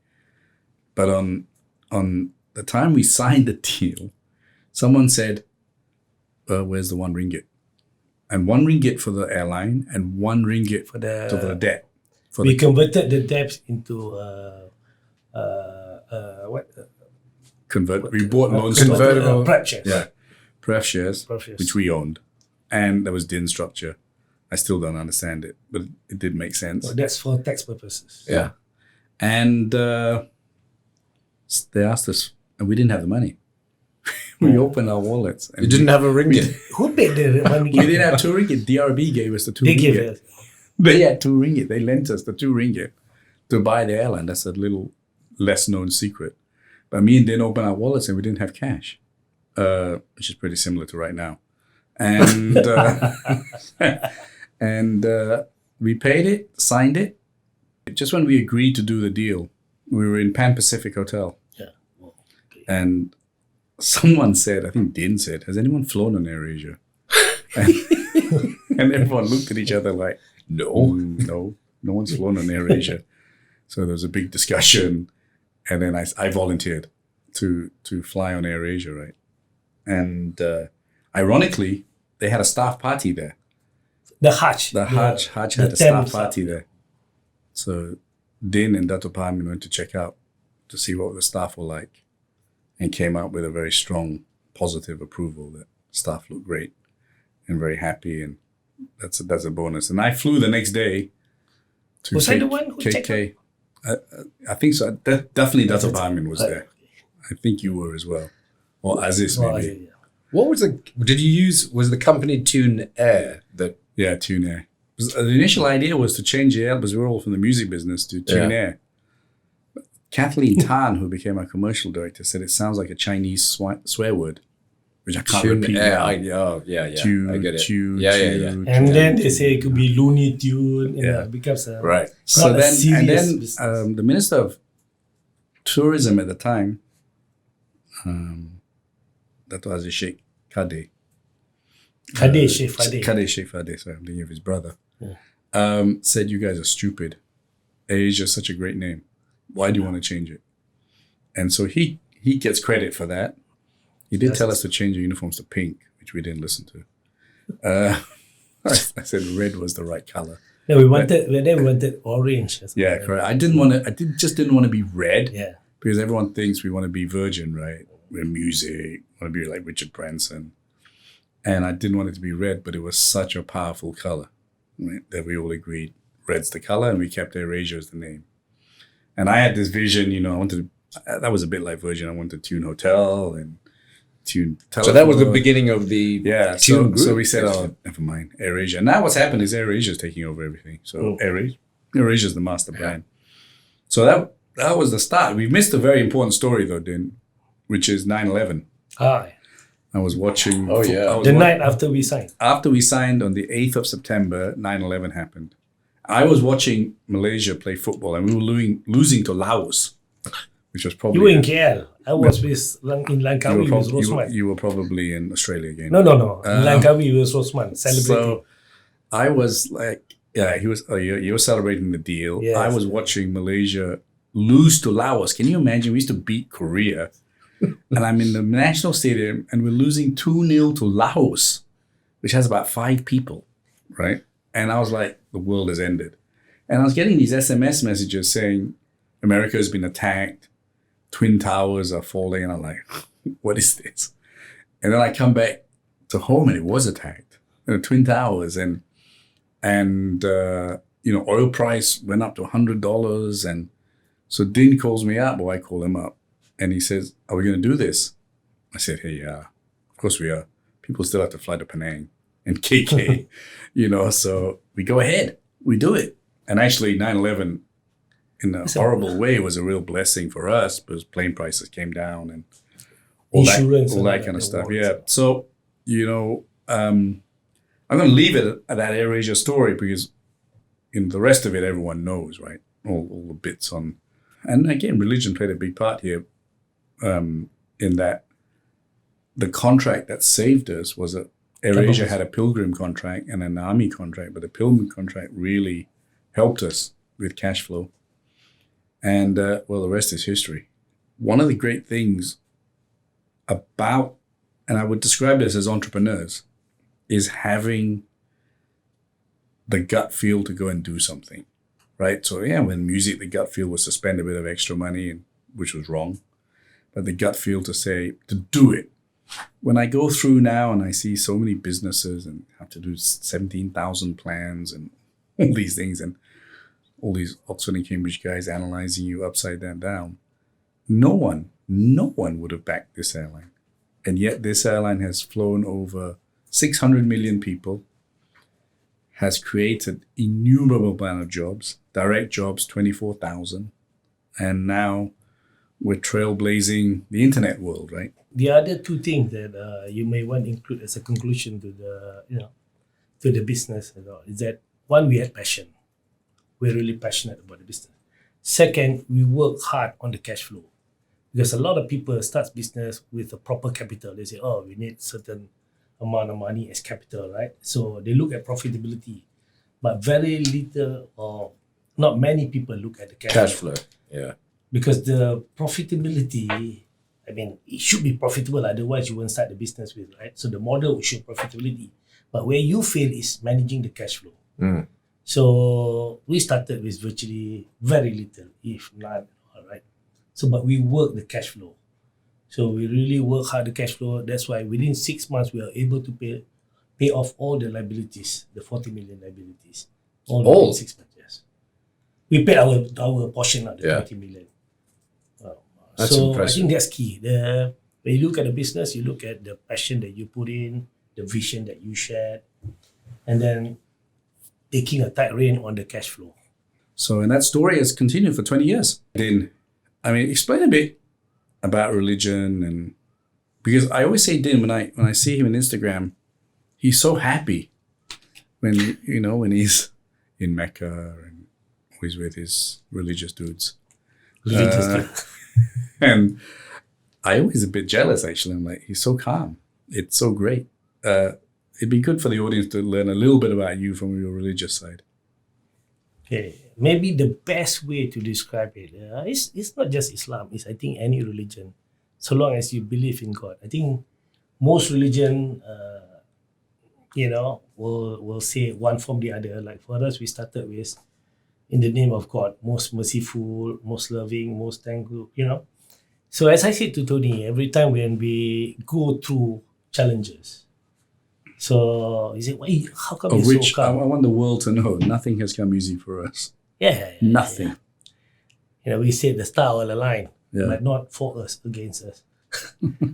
[SPEAKER 1] But on the time we signed the deal, someone said, where's the RM1? And RM1 for the airline and RM1 for the debt.
[SPEAKER 2] We converted the debt into what?
[SPEAKER 1] We bought loan stock.
[SPEAKER 3] Convertible.
[SPEAKER 2] Prep shares.
[SPEAKER 1] Yeah, pref shares, which we owned. And there was DIN structure. I still don't understand it, but it did make sense.
[SPEAKER 2] So that's for tax purposes.
[SPEAKER 1] Yeah. And they asked us, and we didn't have the money. We opened our wallets. And
[SPEAKER 3] you didn't have a ringgit.
[SPEAKER 2] Who paid the money?
[SPEAKER 1] We didn't have 2 ringgit. DRB gave us the 2
[SPEAKER 2] They
[SPEAKER 1] ringgit.
[SPEAKER 2] gave us.
[SPEAKER 1] They had 2 ringgit. They lent us the 2 ringgit. to buy the airline. That's a little less known secret. But me and Din opened our wallets and we didn't have cash, which is pretty similar to right now. And we paid it, signed it. Just when we agreed to do the deal, we were in Pan Pacific Hotel.
[SPEAKER 2] Yeah. Well, okay.
[SPEAKER 1] And someone said, I think Din said, has anyone flown on AirAsia? And everyone looked at each other like, no one's flown on AirAsia. So there was a big discussion. And then I volunteered to fly on AirAsia, right? And ironically, they had a staff party there.
[SPEAKER 2] The Hajj.
[SPEAKER 1] Hajj had a staff party there. So Din and Dato Din went to check out to see what the staff were like and came out with a very strong positive approval that staff looked great and very happy, and that's a bonus. And I flew the next day to
[SPEAKER 2] Was I the one who checked
[SPEAKER 1] KK. I think so. Definitely Dato Din was there. I think you were as well. Or Aziz maybe.
[SPEAKER 2] Yeah.
[SPEAKER 3] What was was the company Tune Air that?
[SPEAKER 1] Yeah, Tune Air. The initial idea was to change the air, because we were all from the music business, to Tune Air. Kathleen Tan, who became our commercial director, said it sounds like a Chinese swear word, which I can't repeat now.
[SPEAKER 3] I get it.
[SPEAKER 2] And then they say it could be Looney Tune. It becomes a
[SPEAKER 1] right.
[SPEAKER 2] So then,
[SPEAKER 1] the Minister of Tourism at the time, that was Sheikh Kadeh.
[SPEAKER 2] Sheikh
[SPEAKER 1] Fadeh, sorry, I'm thinking of his brother. Said, you guys are stupid. AirAsia is such a great name. Why do you want to change it? And so he gets credit for that. He did tell us to change the uniforms to pink, which we didn't listen to. I said red was the right color.
[SPEAKER 2] No, we wanted orange.
[SPEAKER 1] Yeah, correct. I didn't want to be red.
[SPEAKER 2] Yeah.
[SPEAKER 1] Because everyone thinks we want to be virgin, right? We're music, want to be like Richard Branson. And I didn't want it to be red, but it was such a powerful color, right, that we all agreed red's the color, and we kept AirAsia as the name. And I had this vision, that was a bit like Virgin. I wanted to Tune Hotel and Tune Telephone.
[SPEAKER 3] So that was the beginning of the Tune group.
[SPEAKER 1] So we said, never mind, AirAsia. Now what's happened is AirAsia is taking over everything. So AirAsia is the master brand. So that was the start. We missed a very important story though, Din, which is 9/11. I was watching.
[SPEAKER 2] The night after we signed.
[SPEAKER 1] After we signed on the 8th of September, 9/11 happened. I was watching Malaysia play football, and we were losing to Laos, which was probably...
[SPEAKER 2] You were in KL. I was in Langkawi with Rosman.
[SPEAKER 1] You were probably in Australia again.
[SPEAKER 2] No. In Langkawi with Rosman, celebrating.
[SPEAKER 1] So I was like, he was. You were celebrating the deal. Yes. I was watching Malaysia lose to Laos. Can you imagine? We used to beat Korea. And I'm in the national stadium and we're losing 2-0 to Laos, which has about 5 people, right? And I was like, the world has ended. And I was getting these SMS messages saying, America has been attacked, Twin Towers are falling. And I'm like, what is this? And then I come back to home and it was attacked, Twin Towers. And oil price went up to $100. And so Din calls me up, or I call him up. And he says, are we going to do this? I said, hey, of course we are. People still have to fly to Penang and KK, so we go ahead. We do it. And actually 9/11, in a horrible way, was a real blessing for us because plane prices came down and all that kind of stuff. Yeah. So, I'm going to leave it at that AirAsia story because in the rest of it, everyone knows, right? All the bits on. And again, religion played a big part here. In that the contract that saved us was that AirAsia had a Pilgrim contract and an Army contract, but the Pilgrim contract really helped us with cash flow. And the rest is history. One of the great things about, and I would describe this as entrepreneurs, is having the gut feel to go and do something, right? So when music, the gut feel was to spend a bit of extra money, which was wrong. But the gut feel to do it. When I go through now and I see so many businesses and have to do 17,000 plans and all these things and all these Oxford and Cambridge guys analyzing you upside down, no one would have backed this airline. And yet this airline has flown over 600 million people, has created innumerable amount of jobs, direct jobs, 24,000. And now we're trailblazing the internet world, right?
[SPEAKER 2] The other two things that you may want to include as a conclusion to the business is that one, we had passion. We're really passionate about the business. Second, we work hard on the cash flow. Because a lot of people start business with a proper capital. They say, oh, we need certain amount of money as capital, right? So they look at profitability. But very little or not many people look at the cash
[SPEAKER 3] flow. Yeah.
[SPEAKER 2] Because the profitability, I mean, it should be profitable. Otherwise, you won't start the business with, right? So the model will show profitability. But where you fail is managing the cash flow.
[SPEAKER 3] Mm.
[SPEAKER 2] So we started with virtually very little, if none, all right? So, but we work the cash flow. So we really work hard the cash flow. That's why within 6 months, we are able to pay off all the liabilities, the 40 million liabilities. All within 6 months, yes. We paid our portion of the 20 million.
[SPEAKER 3] That's
[SPEAKER 2] so
[SPEAKER 3] impressive.
[SPEAKER 2] I think that's key. When you look at the business, you look at the passion that you put in, the vision that you shared, and then taking a tight rein on the cash flow.
[SPEAKER 1] So, and that story has continued for 20 years. Din, I mean, explain a bit about religion, and because I always say Din, when I see him on Instagram, he's so happy when he's in Mecca and he's with his religious dudes. And I always a bit jealous, actually. I'm like, he's so calm. It's so great. It'd be good for the audience to learn a little bit about you from your religious side.
[SPEAKER 2] Okay. Maybe the best way to describe it, it's not just Islam. It's, I think, any religion. So long as you believe in God. I think most religion, will say one from the other. Like for us, we started with, in the name of God, most merciful, most loving, most thankful, So as I said to Tony, every time when we go through challenges, so he said, "Why? How come you're so calm?"
[SPEAKER 1] I want the world to know nothing has come easy for us. Nothing.
[SPEAKER 2] Yeah. We said the star will align, but not for us, against us.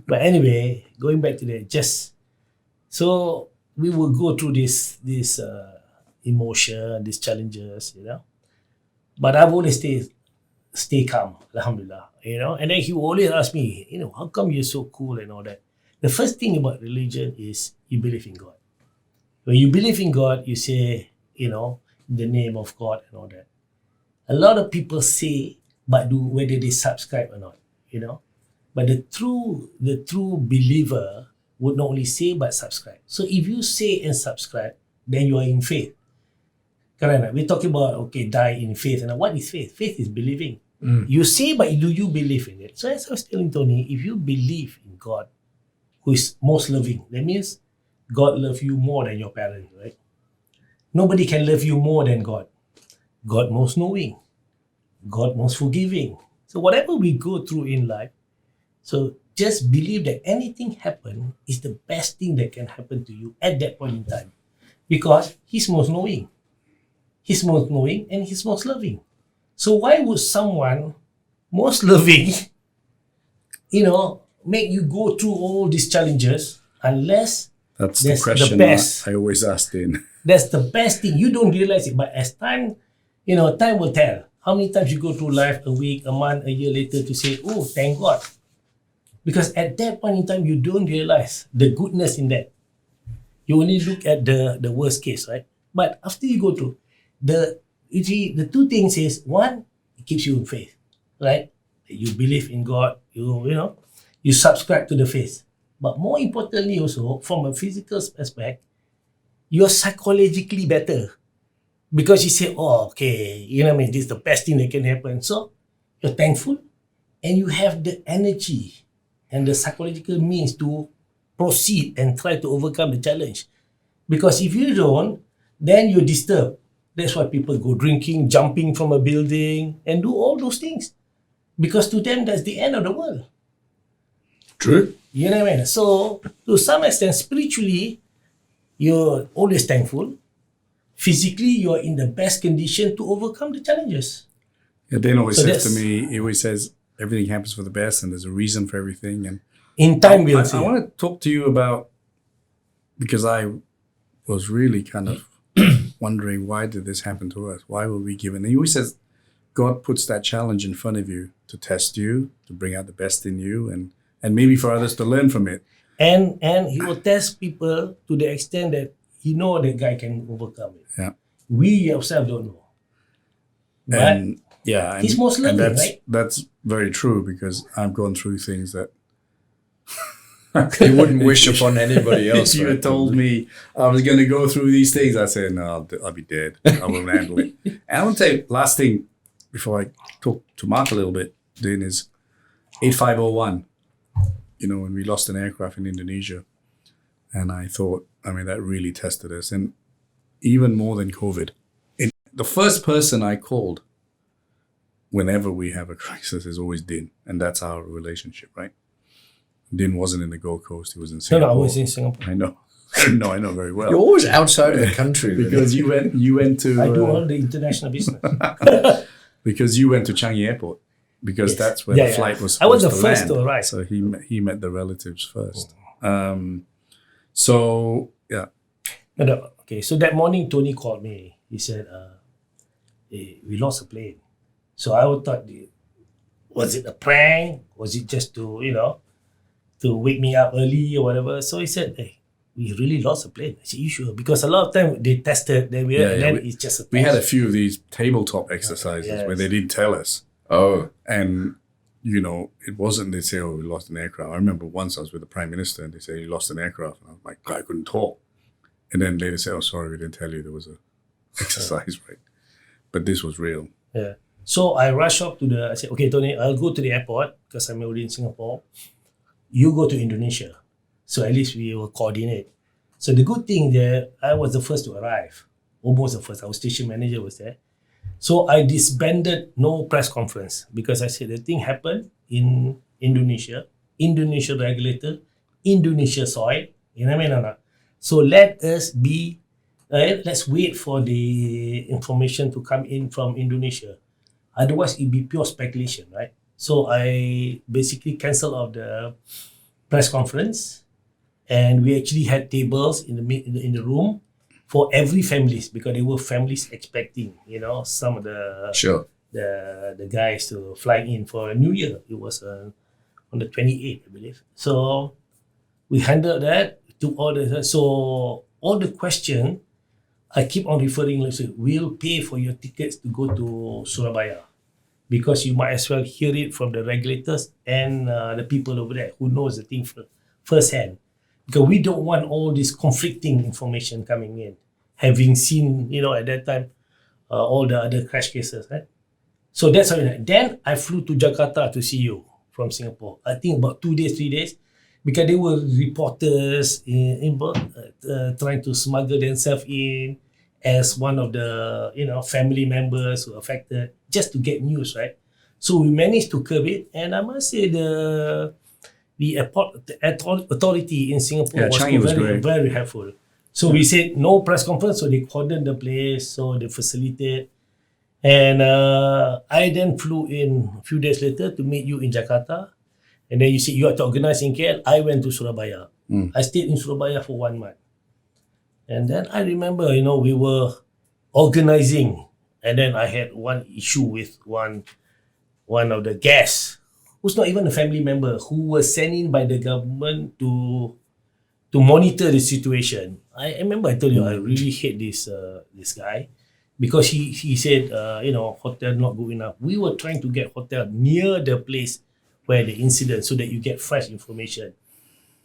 [SPEAKER 2] But anyway, going back to that, so we will go through this emotion, these challenges, But I've always stay calm, alhamdulillah, And then he will always ask me, how come you're so cool and all that? The first thing about religion is you believe in God. When you believe in God, you say, in the name of God and all that. A lot of people say, but do whether they subscribe or not, But the true believer would not only say but subscribe. So if you say and subscribe, then you are in faith. Correct? We're talking about, die in faith. And what is faith? Faith is believing. You say, but do you believe in it? So as I was telling Tony, if you believe in God, who is most loving, that means God loves you more than your parents, right? Nobody can love you more than God. God most knowing. God most forgiving. So whatever we go through in life, so just believe that anything happen is the best thing that can happen to you at that point in time. Because He's most knowing. He's most knowing and He's most loving. So why would someone most loving, make you go through all these challenges unless
[SPEAKER 1] that's the question I always ask Din.
[SPEAKER 2] That's the best thing. You don't realize it, but as time, time will tell. How many times you go through life, a week, a month, a year later to say, oh, thank God. Because at that point in time, you don't realize the goodness in that. You only look at the worst case, right? But after you go through, the two things is, one, it keeps you in faith, right? You believe in God, you subscribe to the faith. But more importantly also, from a physical aspect, you're psychologically better. Because you say, this is the best thing that can happen. So you're thankful and you have the energy and the psychological means to proceed and try to overcome the challenge. Because if you don't, then you're disturbed. That's why people go drinking, jumping from a building, and do all those things. Because to them, that's the end of the world.
[SPEAKER 1] True.
[SPEAKER 2] You know what I mean? So, to some extent, spiritually, you're always thankful. Physically, you're in the best condition to overcome the challenges.
[SPEAKER 1] Yeah, Dan always says to me, he always says, everything happens for the best and there's a reason for everything. And
[SPEAKER 2] in time, we'll see.
[SPEAKER 1] I want to talk to you about, because I was really kind of wondering, why did this happen to us? Why were we given? And he always says, God puts that challenge in front of you to test you, to bring out the best in you, and maybe for others to learn from it.
[SPEAKER 2] And he will test people to the extent that he know that guy can overcome it.
[SPEAKER 1] Yeah.
[SPEAKER 2] We ourselves don't know. But
[SPEAKER 1] And yeah,
[SPEAKER 2] he's most learning, right?
[SPEAKER 1] That's very true, because I've gone through things that
[SPEAKER 3] You wouldn't wish upon anybody else.
[SPEAKER 1] if you
[SPEAKER 3] right?
[SPEAKER 1] had told me I was going to go through these things, I'd say, no, I'll be dead. I won't handle it. And I want to say, last thing, before I talk to Mark a little bit, Din, is 8501. You know, when we lost an aircraft in Indonesia. And I thought, that really tested us. And even more than COVID. The first person I called whenever we have a crisis is always Din. And that's our relationship, right? Din wasn't in the Gold Coast. He was in Singapore.
[SPEAKER 2] No, I was in Singapore.
[SPEAKER 1] I know. I know very well.
[SPEAKER 3] You're always outside of the country.
[SPEAKER 1] Because you went to...
[SPEAKER 2] I do all the international business.
[SPEAKER 1] Because you went to Changi Airport. Because
[SPEAKER 2] Yes.
[SPEAKER 1] that's where the flight was
[SPEAKER 2] I was
[SPEAKER 1] supposed
[SPEAKER 2] the
[SPEAKER 1] to
[SPEAKER 2] first
[SPEAKER 1] land.
[SPEAKER 2] to arrive.
[SPEAKER 1] So he met the relatives first. So, yeah.
[SPEAKER 2] Okay, so that morning, Tony called me. He said, hey, we lost a plane. So I thought, was it a prank? Was it just to wake me up early or whatever? So he said, hey, we really lost a plane. I said, you sure? Because a lot of time they tested, then it's just a test.
[SPEAKER 1] We had a few of these tabletop exercises
[SPEAKER 2] Yes.
[SPEAKER 1] where they didn't tell us.
[SPEAKER 3] Oh,
[SPEAKER 1] And, it wasn't they say, oh, we lost an aircraft. I remember once I was with the Prime Minister and they said, you lost an aircraft. And I was like, I couldn't talk. And then later say, oh, sorry, we didn't tell you there was a exercise, right? But this was real.
[SPEAKER 2] Yeah. So I rushed up I said, okay, Tony, I'll go to the airport because I'm already in Singapore. You go to Indonesia. So at least we will coordinate. So the good thing there, I was the first to arrive. Almost the first. Our station manager was there. So I disbanded no press conference because I said the thing happened in Indonesia regulator, Indonesia soil. You know what I mean or not? So let's wait for the information to come in from Indonesia. Otherwise, it'd be pure speculation, right? So I basically cancelled out the press conference, and we actually had tables in the room for every families, because there were families expecting, some of the
[SPEAKER 3] sure.
[SPEAKER 2] the guys to fly in for New Year. It was on the 28th, I believe. So we handled that. Took all the question, I keep on referring, let's say, we'll pay for your tickets to go to Surabaya, because you might as well hear it from the regulators and the people over there who knows the thing firsthand. Because we don't want all this conflicting information coming in, having seen, at that time, all the other crash cases, right? So that's how it happened. Then I flew to Jakarta to see you from Singapore. I think about 2 days, 3 days, because there were reporters trying to smuggle themselves in as one of the family members who were affected, just to get news, right? So we managed to curb it, and I must say the airport authority in Singapore was very, very helpful. So we said no press conference, so they cordoned the place, so they facilitate. And I then flew in a few days later to meet you in Jakarta. And then you said you had to organize in KL. I went to Surabaya. I stayed in Surabaya for 1 month. And then I remember, we were organizing. And then I had one issue with one of the guests, who's not even a family member, who was sent in by the government to monitor the situation. I remember I told you I really hate this guy, because he said, hotel not good enough. We were trying to get hotel near the place where the incident, so that you get fresh information.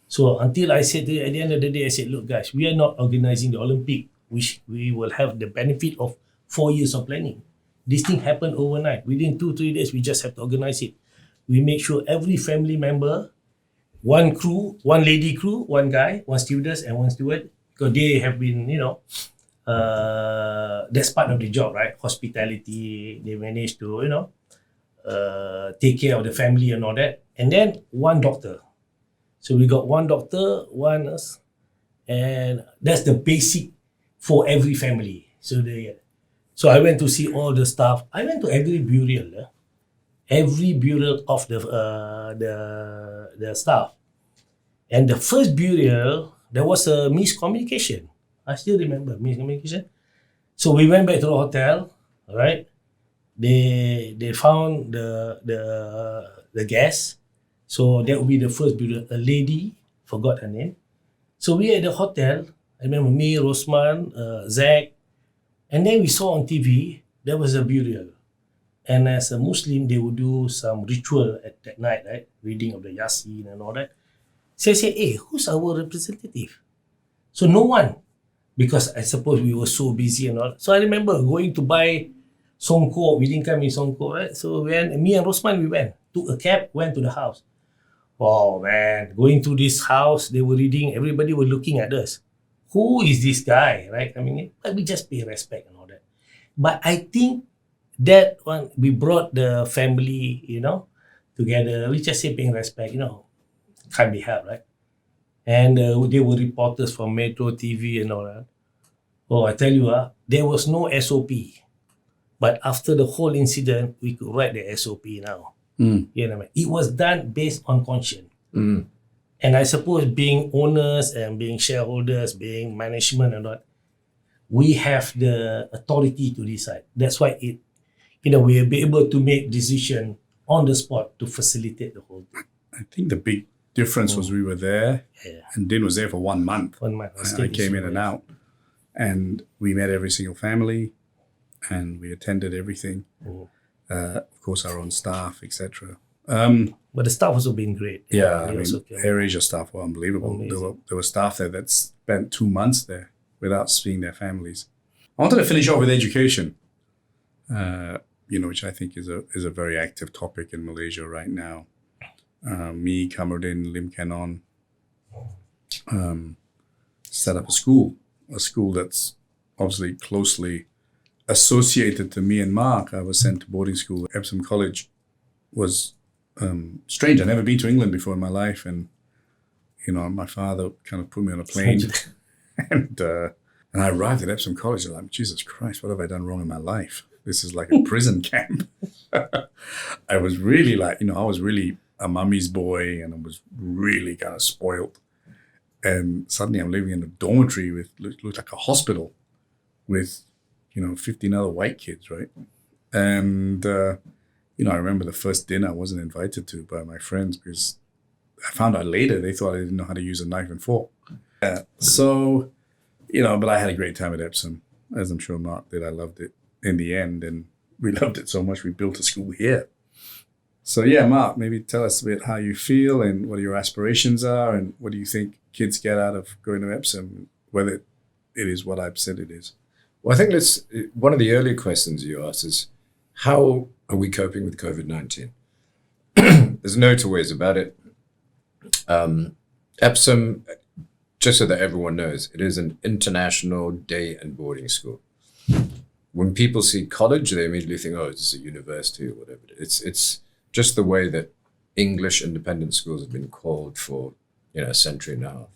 [SPEAKER 2] So until I said, at the end of the day, I said, look guys, we are not organizing the Olympic, which we will have the benefit of 4 years of planning. This thing happened overnight. Within 2-3 days, we just have to organize it. We make sure every family member, one crew, one lady crew, one guy, one stewardess and one steward, because they have been, that's part of the job, right? Hospitality, they manage to, take care of the family and all that. And then one doctor. So we got one doctor, one nurse, and that's the basic for every family. So I went to see all the staff. I went to every burial of the staff. And the first burial, there was a miscommunication. I still remember miscommunication. So we went back to the hotel, all right? They found the guest. So that would be the first burial. A lady, forgot her name. So we at the hotel, I remember me, Rosman, Zach, and then we saw on TV, there was a burial. And as a Muslim, they would do some ritual at that night, right? Reading of the Yasin and all that. So I said, hey, who's our representative? So no one, because I suppose we were so busy and all. So I remember going to buy Songkok. We didn't come in Songkok, right? So when me and Rosman, we went, took a cab, went to the house. Oh man, going to this house, they were reading, everybody were looking at us. Who is this guy, right? I mean, but we just pay respect and all that. But I think that one, we brought the family, together. We just say paying respect, can't be helped, right? And they were reporters from Metro TV and all that. Oh, I tell you, there was no SOP. But after the whole incident, we could write the SOP now. You know what I mean? It was done based on conscience. And I suppose being owners and being shareholders, being management and all, we have the authority to decide. That's why we'll be able to make decision on the spot to facilitate the whole thing.
[SPEAKER 1] I think the big difference was we were there, and Din was there for 1 month.
[SPEAKER 2] 1 month.
[SPEAKER 1] I came in and out, and we met every single family, and we attended everything. Of course, our own staff, etc.
[SPEAKER 2] But the staff also been great.
[SPEAKER 1] Yeah, AirAsia staff were unbelievable. There were staff there that spent 2 months there without seeing their families. I wanted to finish off with education, which I think is a very active topic in Malaysia right now. Me, Kamarudin, Lim Kenon, set up a school that's obviously closely associated to me and Mark. I was sent to boarding school. Epsom College was strange. I'd never been to England before in my life, and my father kind of put me on a plane, and I arrived at Epsom College. I'm like, Jesus Christ, what have I done wrong in my life? This is like a prison camp. I was really I was really a mummy's boy, and I was really kind of spoiled. And suddenly I'm living in a dormitory with looked like a hospital with 15 other white kids, right? And I remember the first dinner I wasn't invited to by my friends because I found out later they thought I didn't know how to use a knife and fork. So, but I had a great time at Epsom, as I'm sure Mark did. I loved it in the end, and we loved it so much we built a school here. So yeah, Mark, maybe tell us a bit how you feel and what your aspirations are, and what do you think kids get out of going to Epsom, whether it is what I've said it is.
[SPEAKER 3] Well, I think one of the earlier questions you asked is, how are we coping with COVID-19? There's no two ways about it. Epsom, just so that everyone knows, it is an international day and boarding school. When people see college, they immediately think, oh, it's a university or whatever. It's just the way that English independent schools have been called for a century and a half.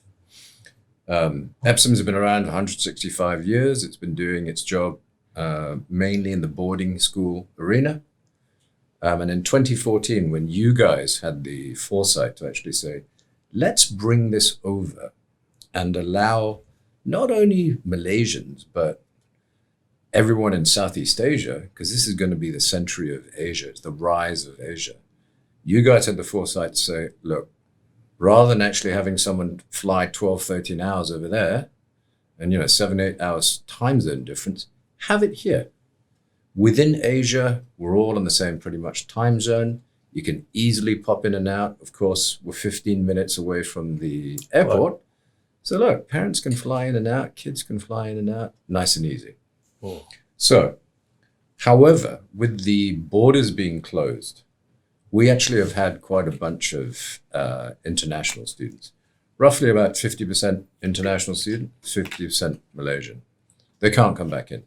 [SPEAKER 3] Epsom's been around for 165 years. It's been doing its job mainly in the boarding school arena. And in 2014, when you guys had the foresight to actually say, let's bring this over and allow not only Malaysians, but everyone in Southeast Asia, because this is going to be the century of Asia, it's the rise of Asia. You guys had the foresight to say, look, rather than actually having someone fly 12, 13 hours over there and, 7, 8 hours time zone difference, have it here. Within Asia, we're all in the same pretty much time zone. You can easily pop in and out. Of course, we're 15 minutes away from the airport. So look, parents can fly in and out, kids can fly in and out, nice and easy.
[SPEAKER 2] Oh.
[SPEAKER 3] So, however, with the borders being closed, we actually have had quite a bunch of international students. Roughly about 50% international students, 50% Malaysian. They can't come back in.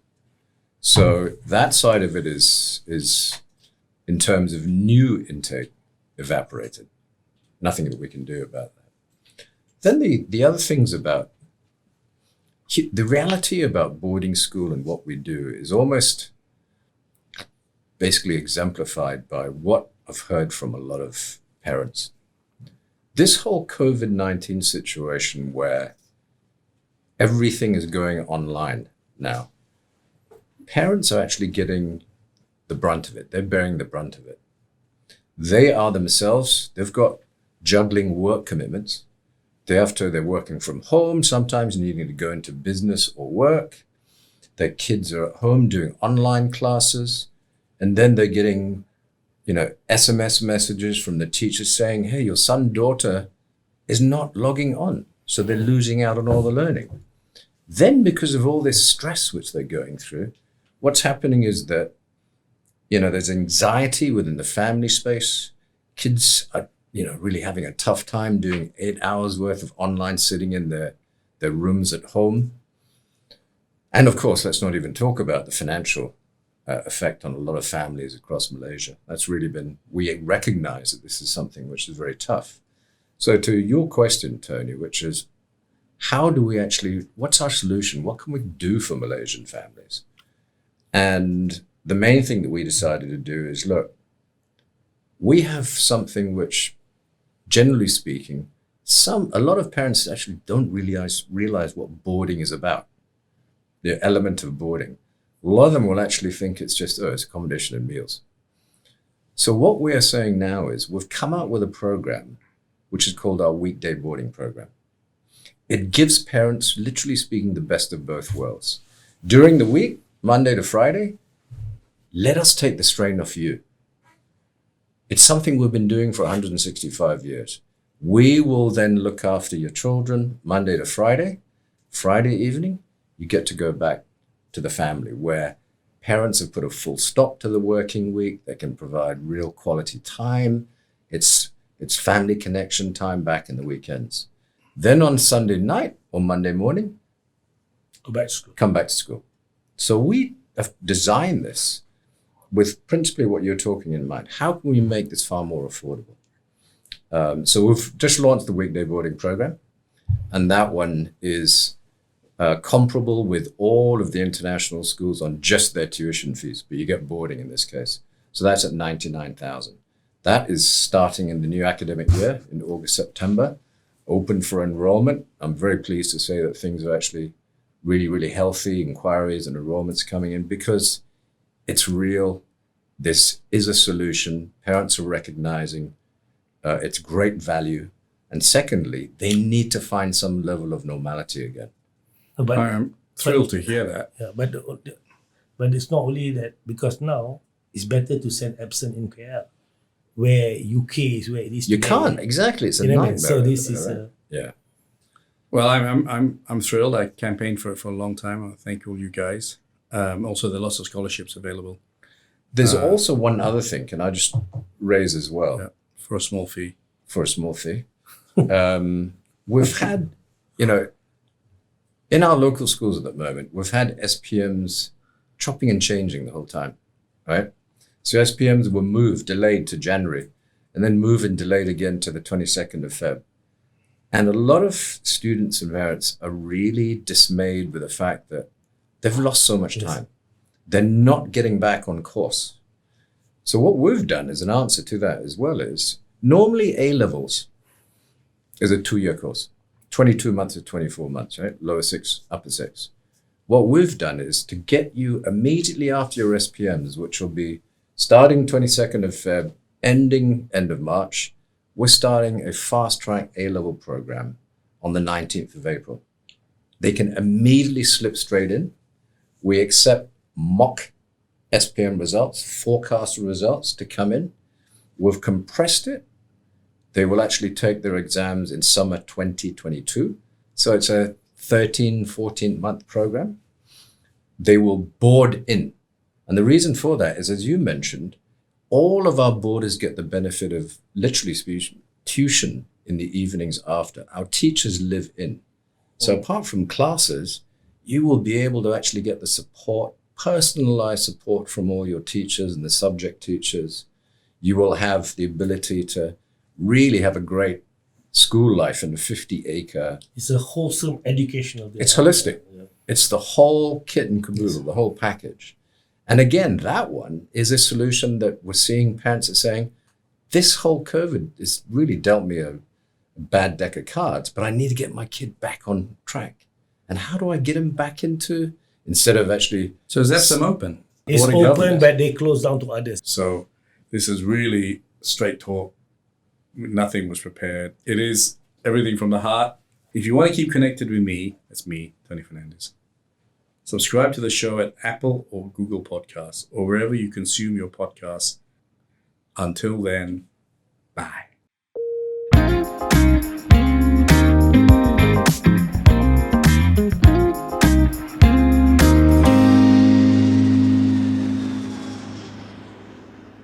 [SPEAKER 3] So that side of it is in terms of new intake, evaporated. Nothing that we can do about that. Then the other things about the reality about boarding school and what we do is almost basically exemplified by what I've heard from a lot of parents. This whole COVID-19 situation where everything is going online now, parents are actually getting the brunt of it. They're bearing the brunt of it. They are themselves, they've got juggling work commitments. They're working from home, sometimes needing to go into business or work. Their kids are at home doing online classes. And then they're getting, SMS messages from the teachers saying, hey, your son, daughter is not logging on. So they're losing out on all the learning. Then because of all this stress which they're going through, what's happening is that, there's anxiety within the family space. Kids are, really having a tough time doing 8 hours worth of online sitting in their rooms at home. And of course, let's not even talk about the financial effect on a lot of families across Malaysia. We recognize that this is something which is very tough. So to your question, Tony, which is, what's our solution? What can we do for Malaysian families? And the main thing that we decided to do is, look, we have something which, generally speaking, a lot of parents actually don't realize what boarding is about, the element of boarding. A lot of them will actually think it's just, it's accommodation and meals. So what we are saying now is we've come out with a program which is called our weekday boarding program. It gives parents, literally speaking, the best of both worlds. During the week, Monday to Friday, let us take the strain off you. It's something we've been doing for 165 years. We will then look after your children Monday to Friday. Friday evening, you get to go back to the family where parents have put a full stop to the working week. They can provide real quality time. It's family connection time back in the weekends. Then on Sunday night or Monday morning, come back to school. So we have designed this with principally what you're talking in mind. How can we make this far more affordable? So we've just launched the weekday boarding program, and that one is comparable with all of the international schools on just their tuition fees, but you get boarding in this case. So that's at 99,000. That is starting in the new academic year in August, September, open for enrollment. I'm very pleased to say that things are actually really, really healthy, inquiries and enrollments coming in, because it's real. This is a solution. Parents are recognizing it's great value. And secondly, they need to find some level of normality again.
[SPEAKER 1] I'm thrilled to hear that.
[SPEAKER 2] Yeah, but it's not only that, because now it's better to send Epsom in KL, where UK is where it is.
[SPEAKER 3] You can't, exactly. It's a nightmare.
[SPEAKER 2] So this is
[SPEAKER 3] yeah.
[SPEAKER 1] Well, I'm thrilled. I campaigned for a long time. I thank all you guys. Also, there are lots of scholarships available.
[SPEAKER 3] There's also one other thing. Can I just raise as well?
[SPEAKER 1] Yeah, for a small fee.
[SPEAKER 3] We've had, in our local schools at the moment, we've had SPMs chopping and changing the whole time, right? So SPMs were delayed to January, and then delayed again to the 22nd of Feb. And a lot of students and parents are really dismayed with the fact that they've lost so much time. They're not getting back on course. So what we've done as an answer to that as well is, normally A-levels is a 2-year course, 22 months to 24 months, right? Lower 6, upper 6. What we've done is to get you immediately after your SPMs, which will be starting 22nd of Feb, ending end of March, we're starting a fast-track A-level program on the 19th of April. They can immediately slip straight in. We accept mock SPM results, forecast results to come in. We've compressed it. They will actually take their exams in summer 2022. So it's a 13, 14-month program. They will board in. And the reason for that is, as you mentioned, all of our boarders get the benefit of, literally speaking, tuition in the evenings after. Our teachers live in. So apart from classes, you will be able to actually get the support, personalized support from all your teachers and the subject teachers. You will have the ability to really have a great school life in a 50-acre.
[SPEAKER 2] It's a wholesome educational.
[SPEAKER 3] It's holistic. Yeah. It's the whole kit and caboodle, the whole package. And again, that one is a solution that we're seeing parents are saying, this whole COVID has really dealt me a bad deck of cards, but I need to get my kid back on track. And how do I get him back into instead of actually.
[SPEAKER 1] So is Epsom open?
[SPEAKER 2] It's
[SPEAKER 3] What a
[SPEAKER 2] open,
[SPEAKER 3] government.
[SPEAKER 2] but they close down to others.
[SPEAKER 1] So this is really straight talk. Nothing was prepared. It is everything from the heart. If you want to keep connected with me, that's me, Tony Fernandes. Subscribe to the show at Apple or Google Podcasts or wherever you consume your podcasts. Until then, bye.